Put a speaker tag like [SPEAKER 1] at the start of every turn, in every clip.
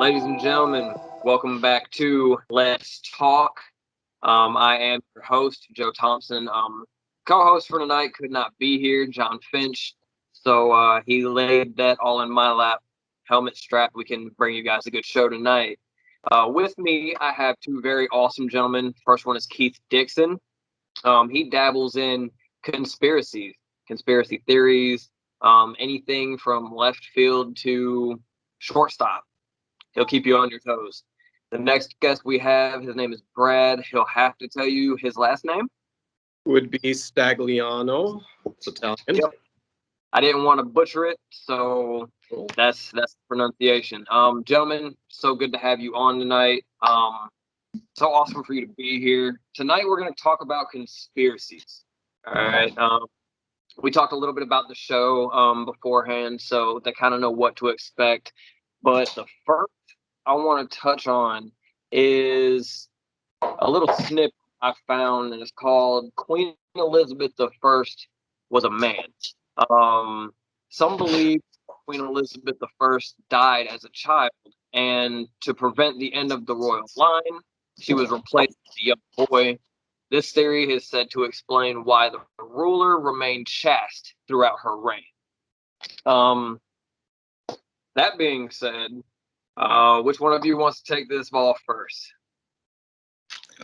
[SPEAKER 1] Ladies and gentlemen, welcome back to Let's Talk. I am your host, Joe Thompson. Co-host for tonight could not be here, John Finch. So he laid that all in my lap. Helmet strap. We can bring you guys a good show tonight. With me, I have two very awesome gentlemen. First one is Keith Dixon. He dabbles in conspiracies, conspiracy theories, anything from left field to shortstop. He'll keep you on your toes. The next guest we have, his name is Brad. He'll have to tell you his last name.
[SPEAKER 2] Would be Stagliano. It's Italian.
[SPEAKER 1] Yep. I didn't want to butcher it, so that's the pronunciation. Gentlemen, so good to have you on tonight. So awesome for you to be here. Tonight we're going to talk about conspiracies. All right. We talked a little bit about the show beforehand, so they kind of know what to expect. But the first I want to touch on is a little snip I found, and it's called Queen Elizabeth I was a man. Some believe Queen Elizabeth I died as a child, and to prevent the end of the royal line, she was replaced with a young boy. This theory is said to explain why the ruler remained chaste throughout her reign. That being said, which one of you wants to take this ball first?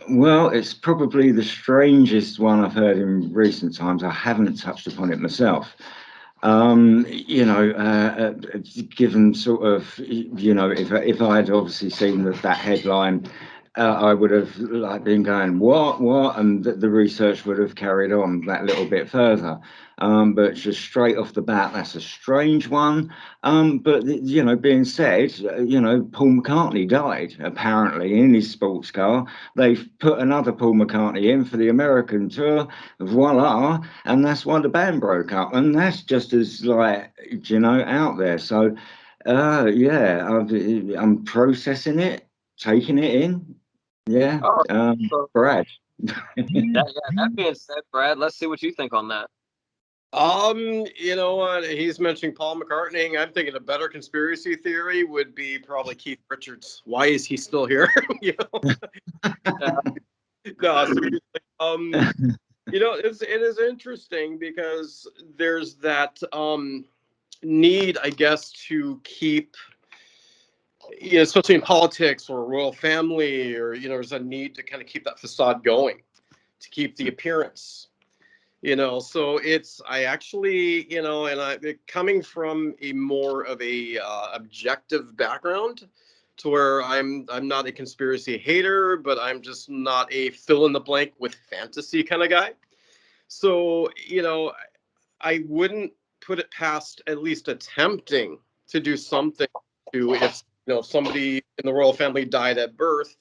[SPEAKER 3] Well, it's probably the strangest one I've heard in recent times. I haven't touched upon it myself. Given sort of, if I had obviously seen that headline, I would have been going, what? And the research would have carried on that little bit further. But just straight off the bat, that's a strange one. But, being said, Paul McCartney died, apparently, in his sports car. They've put another Paul McCartney in for the American tour, voila, and that's why the band broke up. And that's just as, out there. So, I'm processing it, taking it in. Yeah, Brad.
[SPEAKER 1] That being said, Brad, let's see what you think on that.
[SPEAKER 2] You know what? He's mentioning Paul McCartney. I'm thinking a better conspiracy theory would be probably Keith Richards. Why is he still here? No, seriously. It is interesting because there's that need, I guess, to keep, especially in politics or royal family, or there's a need to kind of keep that facade going, to keep the appearance. So I actually, coming from a more of a objective background, to where I'm not a conspiracy hater, but I'm just not a fill in the blank with fantasy kind of guy. So, I wouldn't put it past at least attempting to do something to, if somebody in the royal family died at birth,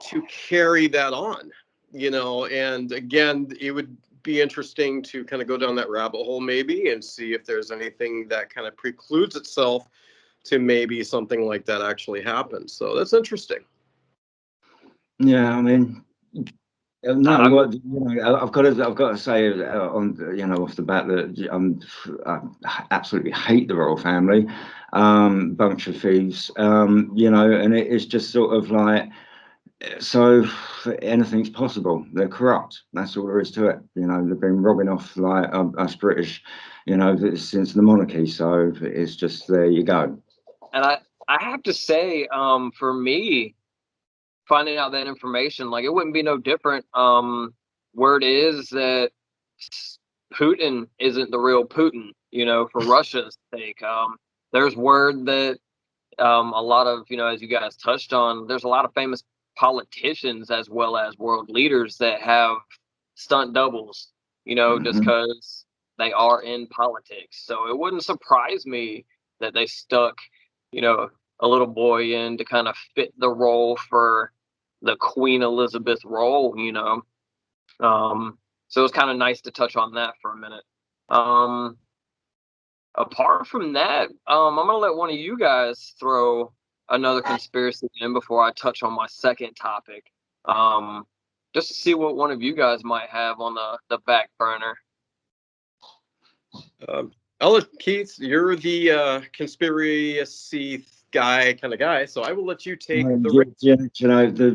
[SPEAKER 2] to carry that on, and again, it would be interesting to kind of go down that rabbit hole maybe and see if there's anything that kind of precludes itself to maybe something like that actually happens. So that's interesting.
[SPEAKER 3] Yeah, I mean, no, I've got to say off the bat that I absolutely hate the royal family, bunch of thieves, and it is just sort of like, so anything's possible. They're corrupt. That's all there is to it. They've been robbing off like us British, since the monarchy. So it's just, there you go.
[SPEAKER 1] And I have to say, for me, finding out that information, it wouldn't be no different. Word is that Putin isn't the real Putin, for Russia's sake. There's word that a lot of, as you guys touched on, there's a lot of famous politicians as well as world leaders that have stunt doubles, just because they are in politics. So it wouldn't surprise me that they stuck, a little boy in to kind of fit the role for the Queen Elizabeth role, So it's kind of nice to touch on that for a minute. Apart from that, I'm gonna let one of you guys throw another conspiracy in before I touch on my second topic. Just to see what one of you guys might have on the back burner.
[SPEAKER 2] Keith, you're the conspiracy guy kind of guy. So I will let you take the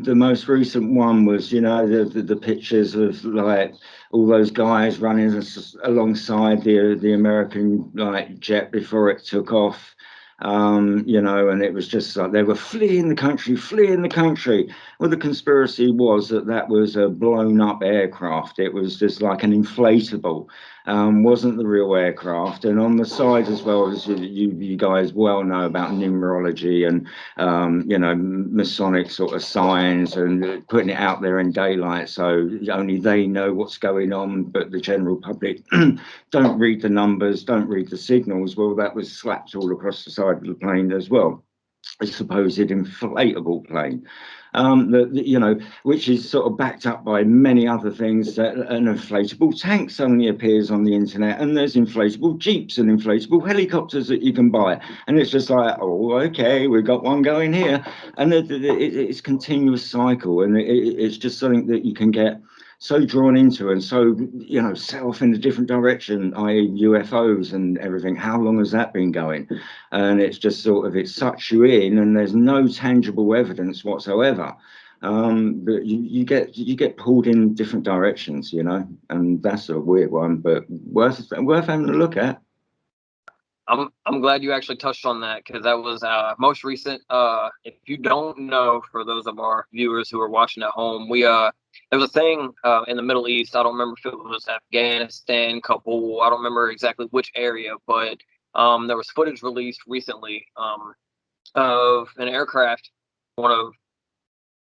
[SPEAKER 3] The most recent one was, the pictures of like all those guys running alongside the American like jet before it took off. And it was just like they were fleeing the country. Well, the conspiracy was that was a blown up aircraft. It was just like an inflatable, wasn't the real aircraft. And on the side as well, as you guys well know about numerology and Masonic sort of signs and putting it out there in daylight, so only they know what's going on, but the general public don't read the numbers, don't read the signals. Well, that was slapped all across the side of the plane as well, a supposed inflatable plane, which is sort of backed up by many other things. That an inflatable tank suddenly appears on the internet, and there's inflatable jeeps and inflatable helicopters that you can buy, and it's just like, oh, okay, we've got one going here, and it's continuous cycle, and it's just something that you can get so drawn into and so set off in a different direction, i.e. UFOs and everything. How long has that been going? And it's just sort of, it sucks you in, and there's no tangible evidence whatsoever. But you get pulled in different directions, and that's a weird one, but worth having a look at.
[SPEAKER 1] I'm glad you actually touched on that, because that was most recent. If you don't know, for those of our viewers who are watching at home, there was a thing in the Middle East. I don't remember if it was Afghanistan, Kabul. I don't remember exactly which area, but there was footage released recently of an aircraft, one of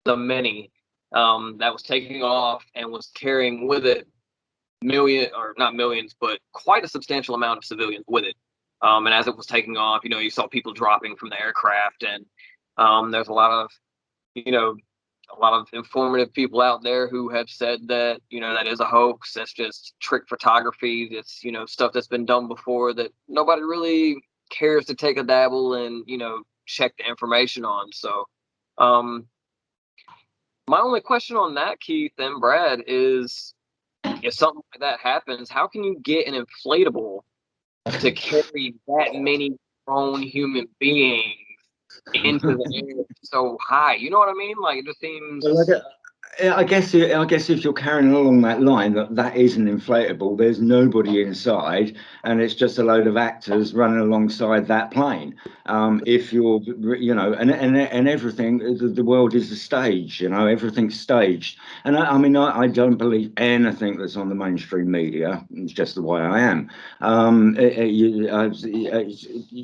[SPEAKER 1] the many, that was taking off and was carrying with it not millions, but quite a substantial amount of civilians with it. And as it was taking off, you saw people dropping from the aircraft, and there's a lot of informative people out there who have said that, that is a hoax. That's just trick photography. It's, stuff that's been done before that nobody really cares to take a dabble and, check the information on. So, my only question on that, Keith and Brad, is if something like that happens, how can you get an inflatable to carry that many grown human beings into the air so high? You know what I mean? Like, it just seems.
[SPEAKER 3] I guess if you're carrying along that line, that is an inflatable. There's nobody inside, and it's just a load of actors running alongside that plane. If you're, and everything, the world is a stage. Everything's staged. And I don't believe anything that's on the mainstream media. It's just the way I am.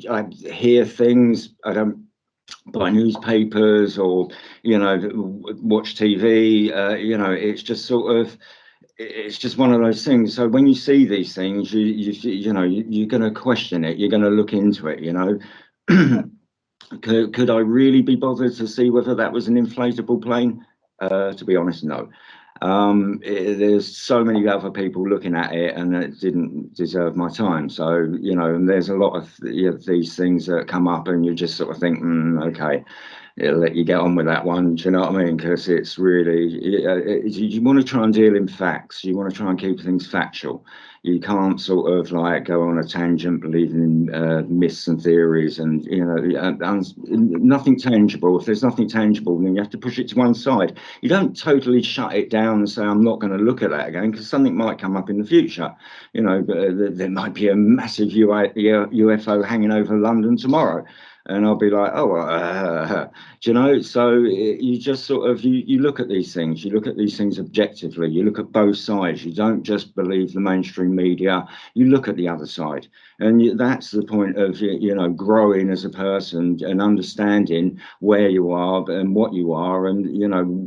[SPEAKER 3] I hear things. I don't buy newspapers or watch TV. It's just sort of, it's just one of those things. So when you see these things, you're going to question it, you're going to look into it. Could I really be bothered to see whether that was an inflatable plane? To be honest, no. There's so many other people looking at it, and it didn't deserve my time. So and there's a lot of these things that come up, and you just sort of think, okay, it'll let you get on with that one. Do you know what I mean? Because it's really, you want to try and deal in facts. You want to try and keep things factual. You can't sort of like go on a tangent believing in myths and theories and nothing tangible. If there's nothing tangible, then you have to push it to one side. You don't totally shut it down and say, I'm not going to look at that again, because something might come up in the future. There might be a massive UFO hanging over London tomorrow. And I'll be like, so you just sort of, you look at these things, objectively, you look at both sides. You don't just believe the mainstream media, you look at the other side. And that's the point of, growing as a person and understanding where you are and what you are and,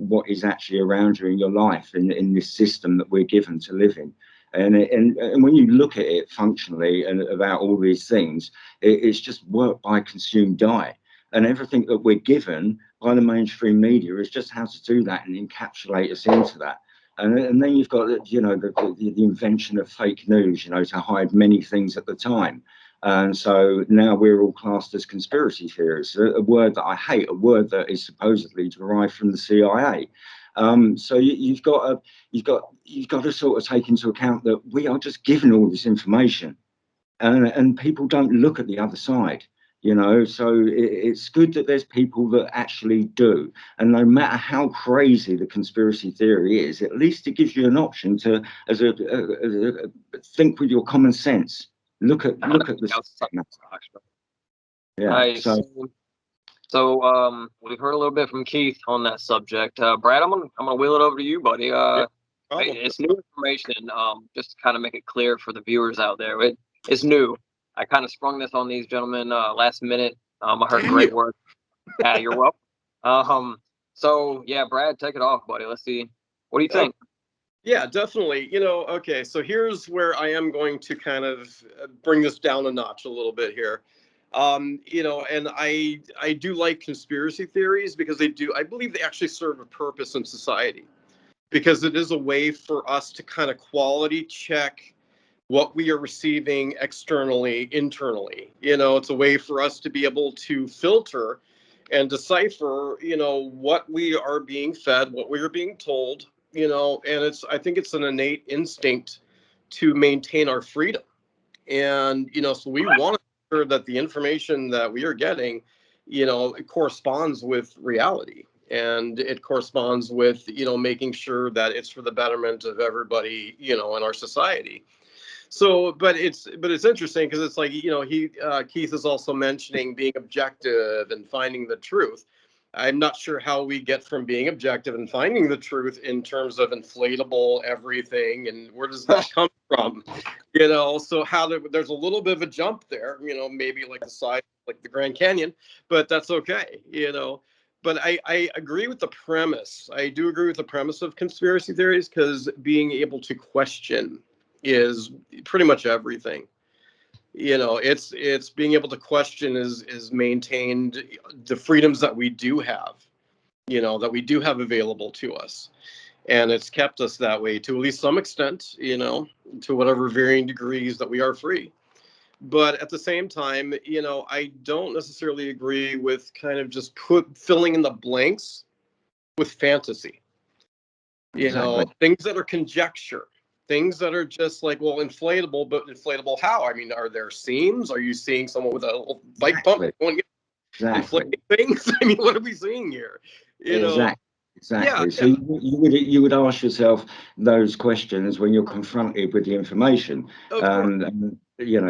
[SPEAKER 3] what is actually around you in your life in this system that we're given to live in. And when you look at it functionally and about all these things, it's just work, buy, consume, die. And everything that we're given by the mainstream media is just how to do that and encapsulate us into that. And then you've got, the invention of fake news, to hide many things at the time. And so now we're all classed as conspiracy theorists, a word that I hate, a word that is supposedly derived from the CIA. So you've got to sort of take into account that we are just given all this information, and people don't look at the other side. you know. So it's good that there's people that actually do. And no matter how crazy the conspiracy theory is, at least it gives you an option to, think with your common sense. Look at the
[SPEAKER 1] Outside
[SPEAKER 3] subject
[SPEAKER 1] the box, bro.
[SPEAKER 3] yeah.
[SPEAKER 1] Nice.
[SPEAKER 3] So
[SPEAKER 1] So we've heard a little bit from Keith on that subject. Brad, I'm gonna wheel it over to you, buddy. It's new information. Just to kind of make it clear for the viewers out there, it's new. I kind of sprung this on these gentlemen last minute. I heard great work. Yeah, you're welcome. So yeah, Brad, take it off, buddy. Let's see. What do you think?
[SPEAKER 2] Yeah, definitely. Okay, so here's where I am going to kind of bring this down a notch a little bit here. And I do like conspiracy theories because I believe they actually serve a purpose in society, because it is a way for us to kind of quality check what we are receiving externally, internally. It's a way for us to be able to filter and decipher, what we are being fed, what we are being told, and I think it's an innate instinct to maintain our freedom. And, so we want to make sure that the information that we are getting, it corresponds with reality, and it corresponds with, making sure that it's for the betterment of everybody, in our society. So, but it's interesting because it's like, Keith is also mentioning being objective and finding the truth. I'm not sure how we get from being objective and finding the truth in terms of inflatable everything, and where does that come from? So there's a little bit of a jump there, maybe like the size, like the Grand Canyon, but that's okay, But I agree with the premise. I do agree with the premise of conspiracy theories, because being able to question is pretty much everything. It's being able to question is maintained the freedoms that we do have, available to us. And it's kept us that way to at least some extent, to whatever varying degrees that we are free. But at the same time, I don't necessarily agree with kind of just filling in the blanks with fantasy.
[SPEAKER 3] exactly.
[SPEAKER 2] Things that are conjecture, things that are just like, well, inflatable, but inflatable how? I mean, are there seams? Are you seeing someone with a little bike pump going inflating things? I mean, what are we seeing here?
[SPEAKER 3] Exactly.
[SPEAKER 2] Yeah,
[SPEAKER 3] So you would ask yourself those questions when you're confronted with the information.
[SPEAKER 2] of course.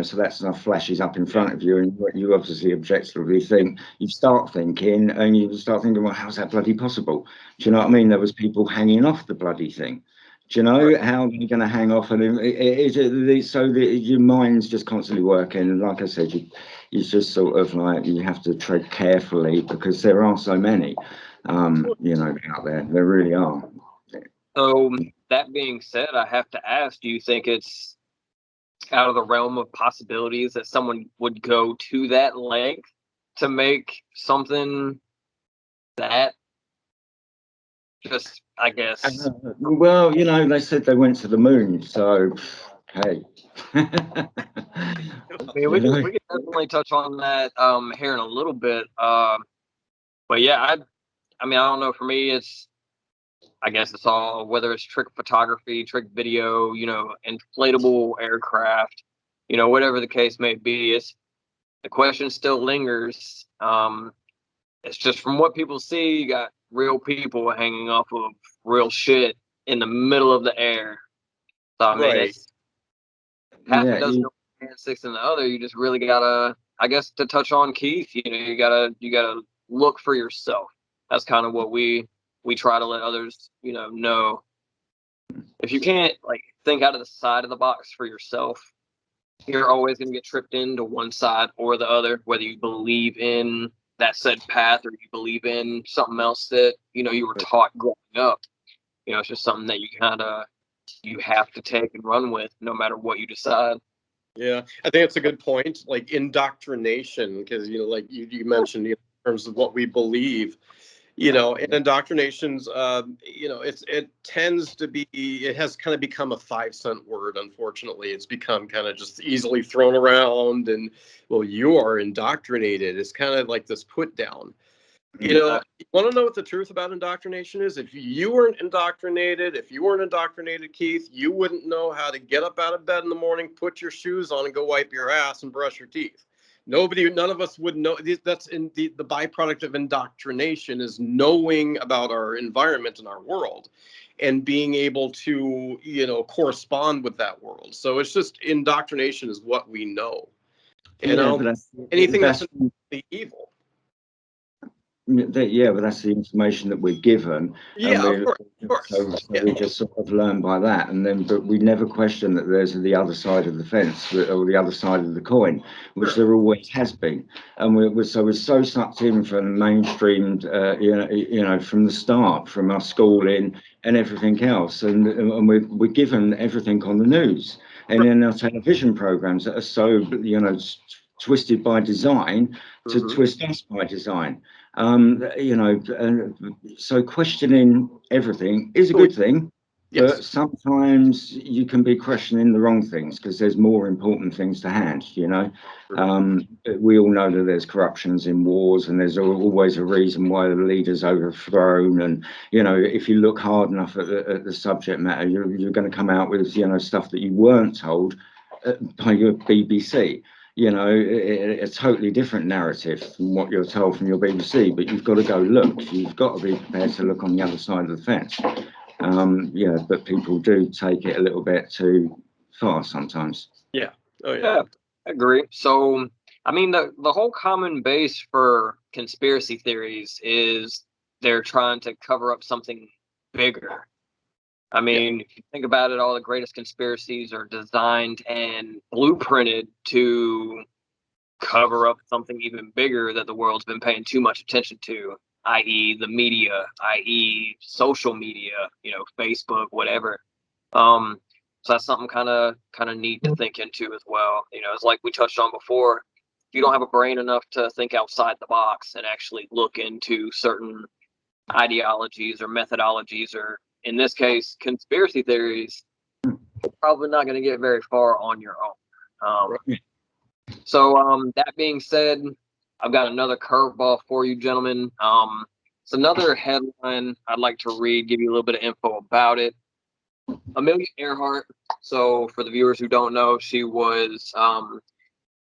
[SPEAKER 3] So that's enough flashes up in front of you, and you obviously objectively think, you start thinking, well, how's that bloody possible? Do you know what I mean? There was people hanging off the bloody thing. Do you know
[SPEAKER 2] Right.
[SPEAKER 3] how are you going to hang off? And your mind's just constantly working. And like I said, you just sort of like, you have to tread carefully, because there are so many, out there. There really are.
[SPEAKER 1] So that being said, I have to ask, do you think it's out of the realm of possibilities that someone would go to that length to make something that just, I guess?
[SPEAKER 3] Well, they said they went to the moon, so hey.
[SPEAKER 1] I mean, we can definitely touch on that here in a little bit. But yeah, I mean, I don't know. For me, I guess it's all, whether it's trick photography, trick video, inflatable aircraft, whatever the case may be. The question still lingers. It's just, from what people see, you got real people hanging off of real shit in the middle of the air. So I mean,
[SPEAKER 2] Right.
[SPEAKER 1] it's half a dozen and six in the other. You just really gotta, I guess, to touch on Keith, you gotta look for yourself. That's kind of what we try to let others, know. If you can't think out of the side of the box for yourself, you're always going to get tripped into one side or the other, whether you believe in that said path or you believe in something else that, you were taught growing up. It's just something that you have to take and run with no matter what you decide.
[SPEAKER 2] Yeah, I think it's a good point. Like indoctrination, because like you mentioned, in terms of what we believe, and indoctrinations, it tends to be, it has kind of become a 5-cent word. Unfortunately, it's become kind of just easily thrown around, and, well, you are indoctrinated. It's kind of like this put down. You want to know what the truth about indoctrination is? If you weren't indoctrinated, Keith, you wouldn't know how to get up out of bed in the morning, put your shoes on, and go wipe your ass and brush your teeth. None of us would know. That's in the byproduct of indoctrination, is knowing about our environment and our world and being able to, correspond with that world. So it's just indoctrination is what we know. And
[SPEAKER 3] Yeah, but
[SPEAKER 2] anything that's evil.
[SPEAKER 3] Yeah, but that's the information that we're given,
[SPEAKER 2] Yeah,
[SPEAKER 3] and
[SPEAKER 2] of course.
[SPEAKER 3] so
[SPEAKER 2] Yeah.
[SPEAKER 3] we just sort of learn by that, and then but we never question that there's the other side of the fence or the other side of the coin, which
[SPEAKER 2] Sure.
[SPEAKER 3] there always has been, and we're so sucked in from the mainstreamed, from the start, from our schooling and everything else, and we're given everything on the news, and then our television programs that are so twisted by design to twist us by design. So questioning everything is a good thing,
[SPEAKER 2] Yes.
[SPEAKER 3] but sometimes you can be questioning the wrong things because there's more important things to hand. We all know that there's corruptions in wars, and there's always a reason why the leader's overthrown. And if you look hard enough at the subject matter, you're going to come out with stuff that you weren't told by your BBC. A totally different narrative from what you're told from your BBC, but you've got to go look. You've got to be prepared to look on the other side of the fence. But people do take it a little bit too far sometimes.
[SPEAKER 2] Yeah. Oh, yeah.
[SPEAKER 1] Yeah, I agree. So, I mean, the whole common base for conspiracy theories is they're trying to cover up something bigger. I mean, if you think about it, all the greatest conspiracies are designed and blueprinted to cover up something even bigger that the world's been paying too much attention to, i.e. the media, i.e. social media, Facebook, whatever. So that's something kind of neat to think into as well. It's like we touched on before. If you don't have a brain enough to think outside the box and actually look into certain ideologies or methodologies, or in this case, conspiracy theories, you're probably not going to get very far on your own. So that being said, I've got another curveball for you, gentlemen. It's another headline I'd like to read, give you a little bit of info about it. Amelia Earhart. So for the viewers who don't know, she was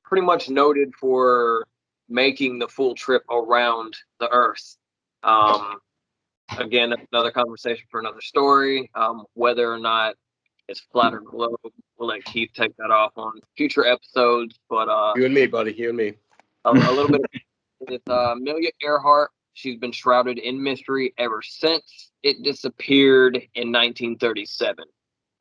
[SPEAKER 1] pretty much noted for making the full trip around the Earth. Again, another conversation for another story. Whether or not it's flat or globe, we'll let Keith take that off on future episodes. But
[SPEAKER 2] you and me, buddy. You and me.
[SPEAKER 1] A little bit with Amelia Earhart. She's been shrouded in mystery ever since it disappeared in 1937.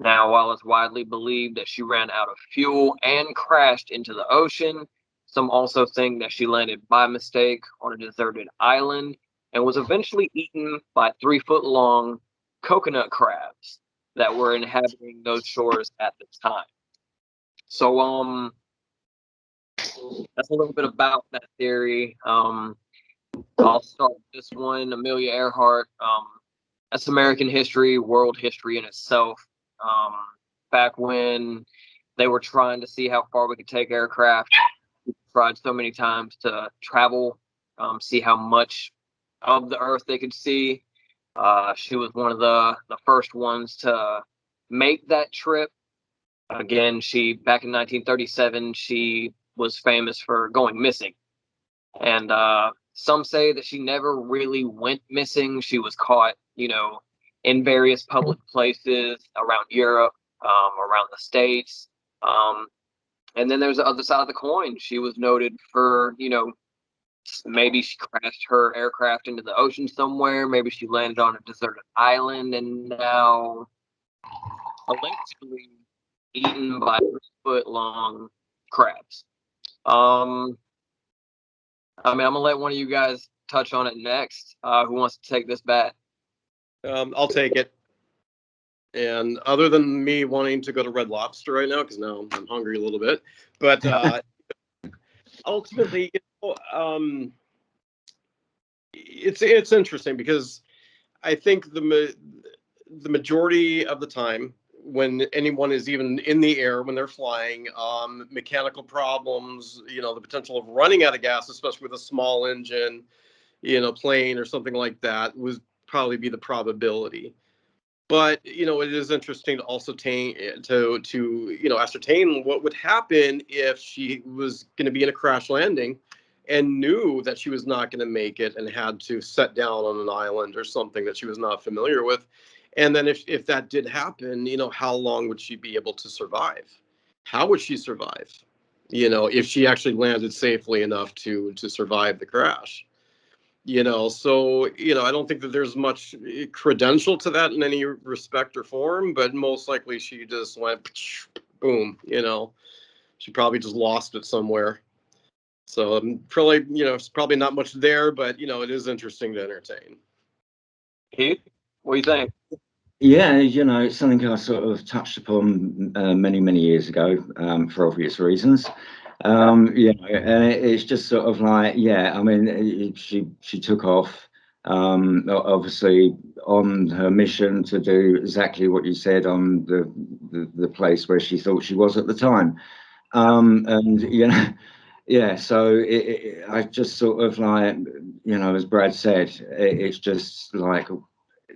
[SPEAKER 1] Now, while it's widely believed that she ran out of fuel and crashed into the ocean, some also think that she landed by mistake on a deserted island and was eventually eaten by 3-foot-long coconut crabs that were inhabiting those shores at the time. So, that's a little bit about that theory. I'll start with this one. Amelia Earhart. That's American history, world history in itself. Back when they were trying to see how far we could take aircraft, we tried so many times to travel, see how much of the Earth they could see. She was one of the first ones to make that trip. Again, back in 1937, she was famous for going missing. And some say that she never really went missing. She was caught, in various public places around Europe, around the States. And then there's the other side of the coin. She was noted for, maybe she crashed her aircraft into the ocean somewhere. Maybe she landed on a deserted island and now allegedly eaten by 3-foot-long crabs. I'm gonna let one of you guys touch on it next. Who wants to take this bet?
[SPEAKER 2] I'll take it. And other than me wanting to go to Red Lobster right now, because now I'm hungry a little bit, but ultimately, it's interesting because I think the majority of the time when anyone is even in the air, when they're flying, mechanical problems, the potential of running out of gas, especially with a small engine, plane or something like that, would probably be the probability. But it is interesting to also ascertain what would happen if she was going to be in a crash landing and knew that she was not going to make it and had to set down on an island or something that she was not familiar with. And then if that did happen, how long would she be able to survive? How would she survive? If she actually landed safely enough to survive the crash. So I don't think that there's much credential to that in any respect or form, but most likely she just went boom. She probably just lost it somewhere. So probably it's probably not much there, but it is interesting to entertain.
[SPEAKER 1] Heath, what do you think?
[SPEAKER 3] Yeah, it's something I sort of touched upon many, many years ago for obvious reasons. And it's just sort of like, yeah, I mean, she took off, obviously on her mission to do exactly what you said on the place where she thought she was at the time. And, yeah, so I just sort of like, as Brad said, it's just like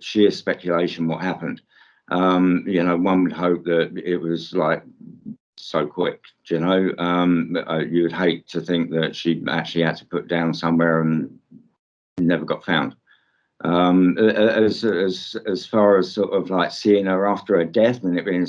[SPEAKER 3] sheer speculation what happened. One would hope that it was like so quick, you would hate to think that she actually had to put down somewhere and never got found. As far as sort of like seeing her after her death and it being,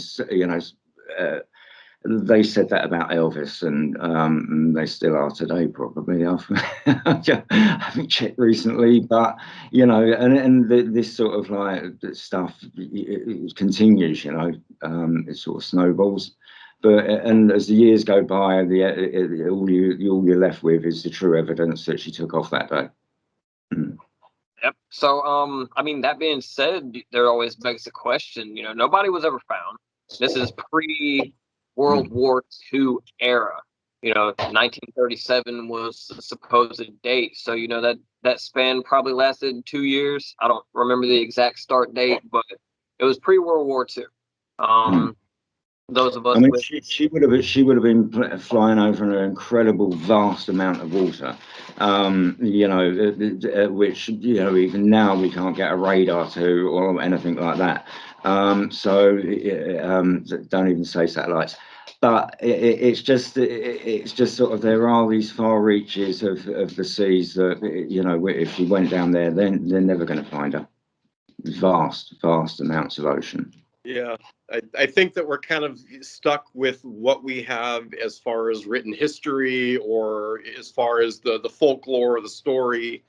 [SPEAKER 3] they said that about Elvis, and they still are today, probably. I haven't checked recently, but this sort of like stuff it continues. It sort of snowballs. And as the years go by, all you're left with is the true evidence that she took off that day.
[SPEAKER 1] Yep. So, I mean, that being said, there always begs the question. Nobody was ever found. This is pre-World War II era. 1937 was the supposed date. So, that span probably lasted 2 years. I don't remember the exact start date, but it was pre-World War II. Those of us.
[SPEAKER 3] I mean, she would have been flying over an incredible, vast amount of water, which even now we can't get a radar to or anything like that. So don't even say satellites. But it's just sort of there are these far reaches of the seas that if she went down there, then they're never going to find her. Vast amounts of ocean.
[SPEAKER 2] Yeah, I think that we're kind of stuck with what we have as far as written history or as far as the folklore or the story.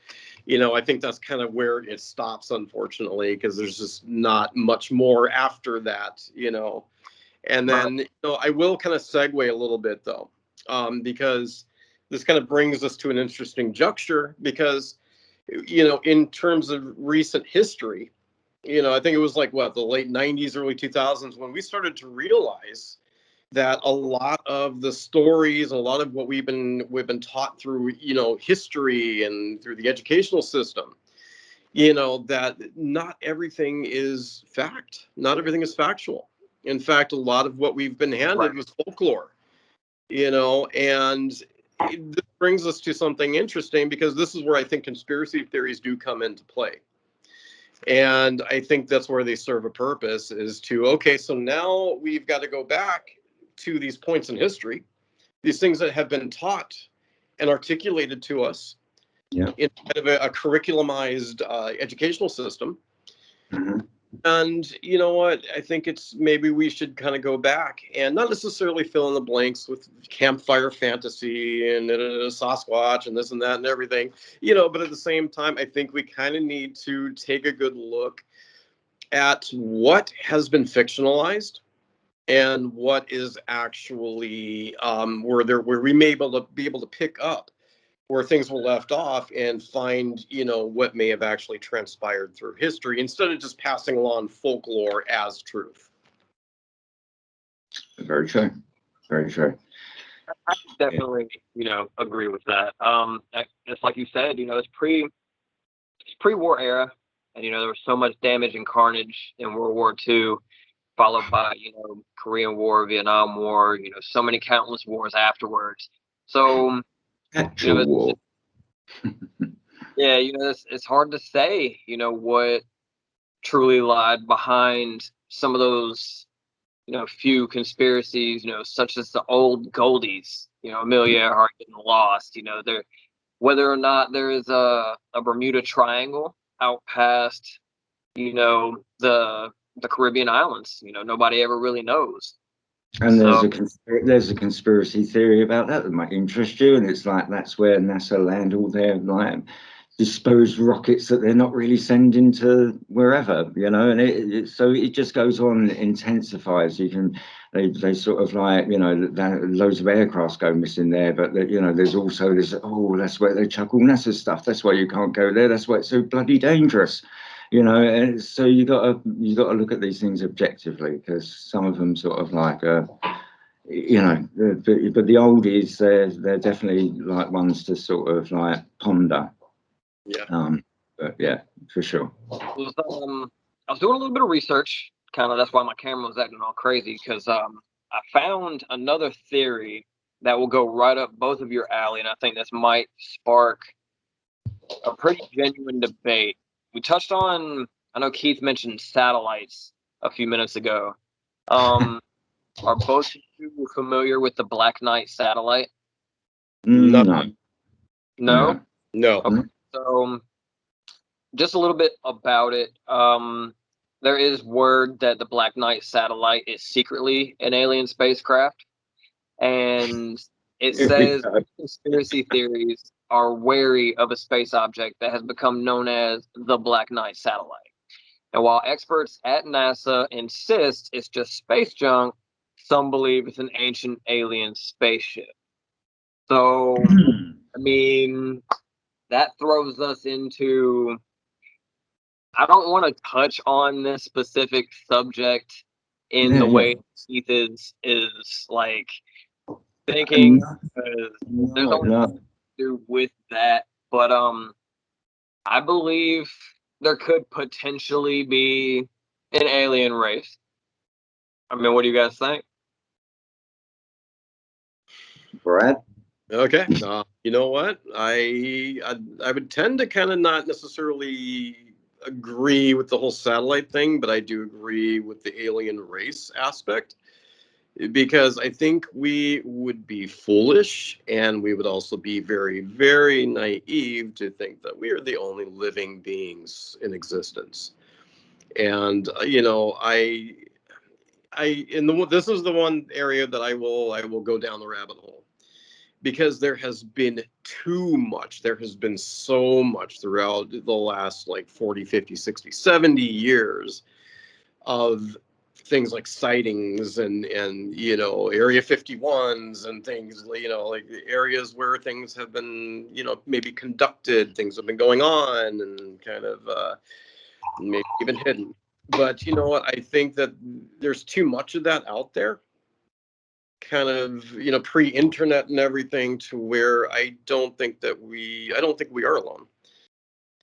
[SPEAKER 2] I think that's kind of where it stops, unfortunately, because there's just not much more after that, And then, I will kind of segue a little bit, though, because this kind of brings us to an interesting juncture because, in terms of recent history, I think it was like the late 90s, early 2000s when we started to realize that a lot of the stories, a lot of what we've been taught through, history and through the educational system, that not everything is fact, not everything is factual. In fact, a lot of what we've been handed was folklore, and this brings us to something interesting because this is where I think conspiracy theories do come into play. And I think that's where they serve a purpose is to, okay, so now we've got to go back to these points in history, these things that have been taught and articulated to us in kind of a curriculumized educational system.
[SPEAKER 3] Mm-hmm.
[SPEAKER 2] And you know what? I think it's maybe we should kind of go back and not necessarily fill in the blanks with campfire fantasy and Sasquatch and this and that and everything, but at the same time, I think we kind of need to take a good look at what has been fictionalized and what is actually where we may be able to pick up where things were left off and find, what may have actually transpired through history instead of just passing along folklore as truth.
[SPEAKER 3] Very true. Very true.
[SPEAKER 1] I definitely, agree with that. It's like you said, it's pre-war era, and there was so much damage and carnage in World War II, followed by Korean War, Vietnam War, so many countless wars afterwards. So
[SPEAKER 3] actual war.
[SPEAKER 1] Yeah, it's hard to say, what truly lied behind some of those, few conspiracies, such as the old Goldies, Amelia Earhart getting lost, there, whether or not there is a Bermuda Triangle out past, the Caribbean islands, nobody ever really knows.
[SPEAKER 3] And
[SPEAKER 1] So,
[SPEAKER 3] there's a conspiracy theory about that might interest you, and it's like that's where NASA land all their like disposed rockets that they're not really sending to wherever, and so it just goes on, intensifies. They sort of like, loads of aircrafts go missing there, but there's also this, oh, that's where they chuck all NASA stuff. That's why you can't go there. That's why it's so bloody dangerous. And so you got to look at these things objectively, because some of them sort of like, but the oldies, they're definitely like ones to sort of like ponder.
[SPEAKER 2] Yeah.
[SPEAKER 3] But yeah, for sure.
[SPEAKER 1] I was doing a little bit of research, kind of. That's why my camera was acting all crazy, because I found another theory that will go right up both of your alley, and I think this might spark a pretty genuine debate. We touched on, I know Keith mentioned satellites a few minutes ago. Are both of you familiar with the Black Knight satellite?
[SPEAKER 2] No.
[SPEAKER 1] No?
[SPEAKER 2] No.
[SPEAKER 1] Okay. So, just a little bit about it. There is word that the Black Knight satellite is secretly an alien spacecraft, and it says conspiracy theories are wary of a space object that has become known as the Black Knight satellite. And while experts at NASA insist it's just space junk, some believe it's an ancient alien spaceship. So, I mean, that throws us into, I don't want to touch on this specific subject in the way Keith is like thinking, because there's only nothing to do with that. But I believe there could potentially be an alien race. I mean, what do you guys think?
[SPEAKER 3] Brad?
[SPEAKER 2] Okay. You know what? I would tend to kind of not necessarily agree with the whole satellite thing, but I do agree with the alien race aspect, because I think we would be foolish, and we would also be very, very naive to think that we are the only living beings in existence. And this is the one area that I will go down the rabbit hole, because there has been so much throughout the last like 40, 50, 60, 70 years of things like sightings and Area 51s and things, like areas where things have been, maybe conducted, things have been going on and kind of maybe even hidden. But you know what? I think that there's too much of that out there, kind of, pre-internet and everything, to where I don't think we are alone.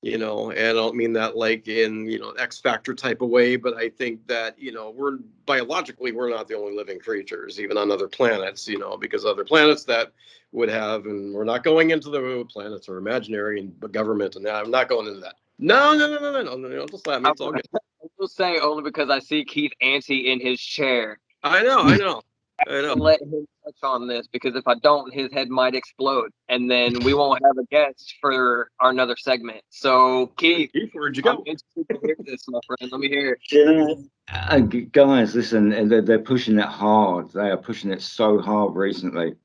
[SPEAKER 2] And I don't mean that like in, X Factor type of way, but I think that, we're biologically, we're not the only living creatures, even on other planets, because other planets that would have, and we're not going into the planets are imaginary and government, and I'm not going into that. No, don't slap me. It's all good.
[SPEAKER 1] I will say only because I see Keith antsy in his chair.
[SPEAKER 2] I know.
[SPEAKER 1] Let him touch on this, because if I don't, his head might explode, and then we won't have a guest for our another segment. So, Keith,
[SPEAKER 2] where'd you go?
[SPEAKER 1] I'm interested to hear this, my friend. Let me hear it.
[SPEAKER 3] Guys, listen, they're pushing it hard. They are pushing it so hard recently.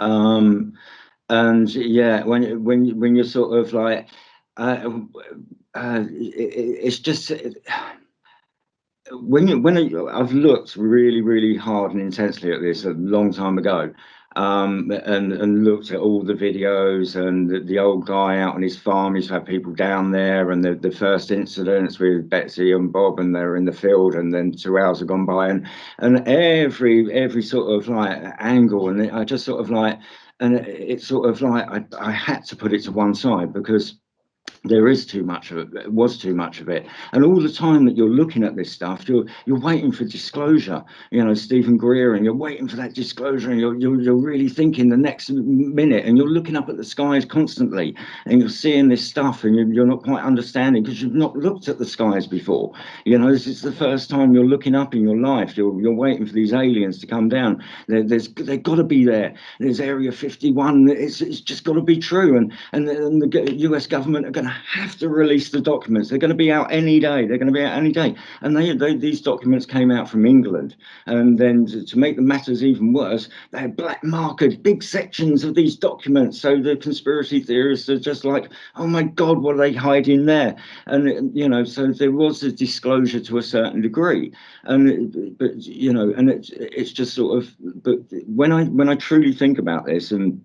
[SPEAKER 3] And yeah, when you're sort of like, it's just. I've looked really, really hard and intensely at this a long time ago, and looked at all the videos and the old guy out on his farm. He's had people down there, and the first incidents with Betsy and Bob, and they're in the field, and then 2 hours have gone by, and every sort of like angle, and I just sort of like, and it's sort of like I had to put it to one side, because there is too much of it. It was too much of it, and all the time that you're looking at this stuff, you're waiting for disclosure. You know, Stephen Greer, and you're waiting for that disclosure, and you're really thinking the next minute, and you're looking up at the skies constantly, and you're seeing this stuff, and you're not quite understanding because you've not looked at the skies before. You know, this is the first time you're looking up in your life. You're waiting for these aliens to come down. They've got to be there. There's Area 51. It's just got to be true, and the U.S. government are going to have to release the documents. They're going to be out any day. They're going to be out any day. And these documents came out from England. And then to make the matters even worse, they had black marked big sections of these documents. So the conspiracy theorists are just like, oh my God, what are they hiding there? And, you know, so there was a disclosure to a certain degree. And, but, you know, and it's just sort of, but when I truly think about this, and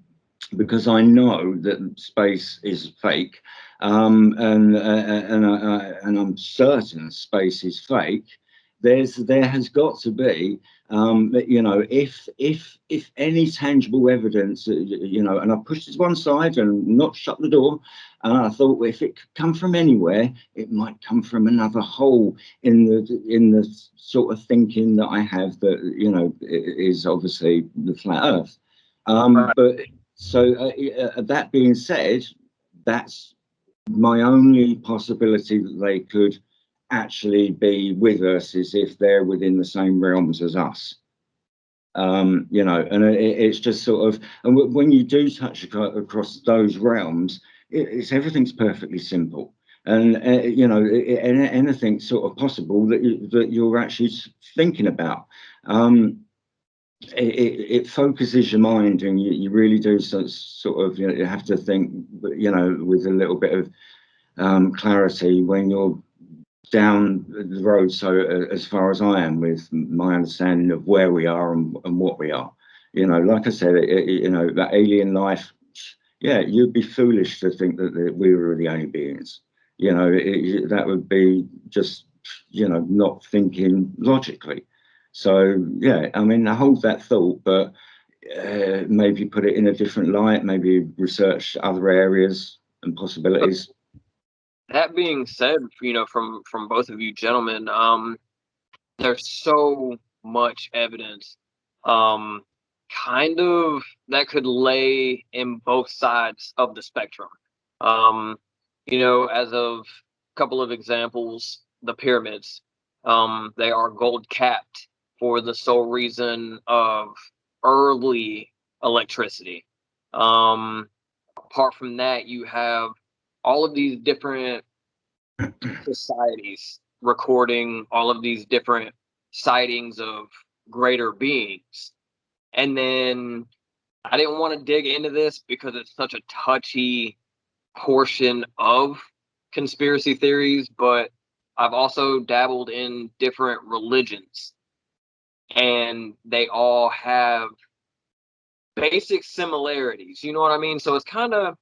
[SPEAKER 3] because I know that space is fake, and I'm certain space is fake. There has got to be, you know, if any tangible evidence, you know, and I pushed it to one side and not shut the door. And I thought, well, if it could come from anywhere, it might come from another hole in the sort of thinking that I have, that, you know, is obviously the flat Earth.
[SPEAKER 1] Right.
[SPEAKER 3] But so that being said, that's my only possibility that they could actually be with us, is if they're within the same realms as us. You know, and it's just sort of, and when you do touch across those realms, it's everything's perfectly simple. And you know, anything sort of possible that you're actually thinking about. It focuses your mind, and you really do sort of, you know, you have to think, you know, with a little bit of clarity when you're down the road. So as far as I am, with my understanding of where we are and what we are, you know, like I said, you know, that alien life, yeah, you'd be foolish to think that we were the only beings. You know, that would be just, you know, not thinking logically. So yeah, I mean, I hold that thought, but maybe put it in a different light, maybe research other areas and possibilities.
[SPEAKER 1] That being said, you know, from both of you gentlemen, there's so much evidence, um, kind of, that could lay in both sides of the spectrum. Um, you know, as of a couple of examples, the pyramids, they are gold capped for the sole reason of early electricity. Apart from that, you have all of these different societies recording all of these different sightings of greater beings. And then I didn't want to dig into this because it's such a touchy portion of conspiracy theories, but I've also dabbled in different religions, and they all have basic similarities. You know what I mean? So it's kind of,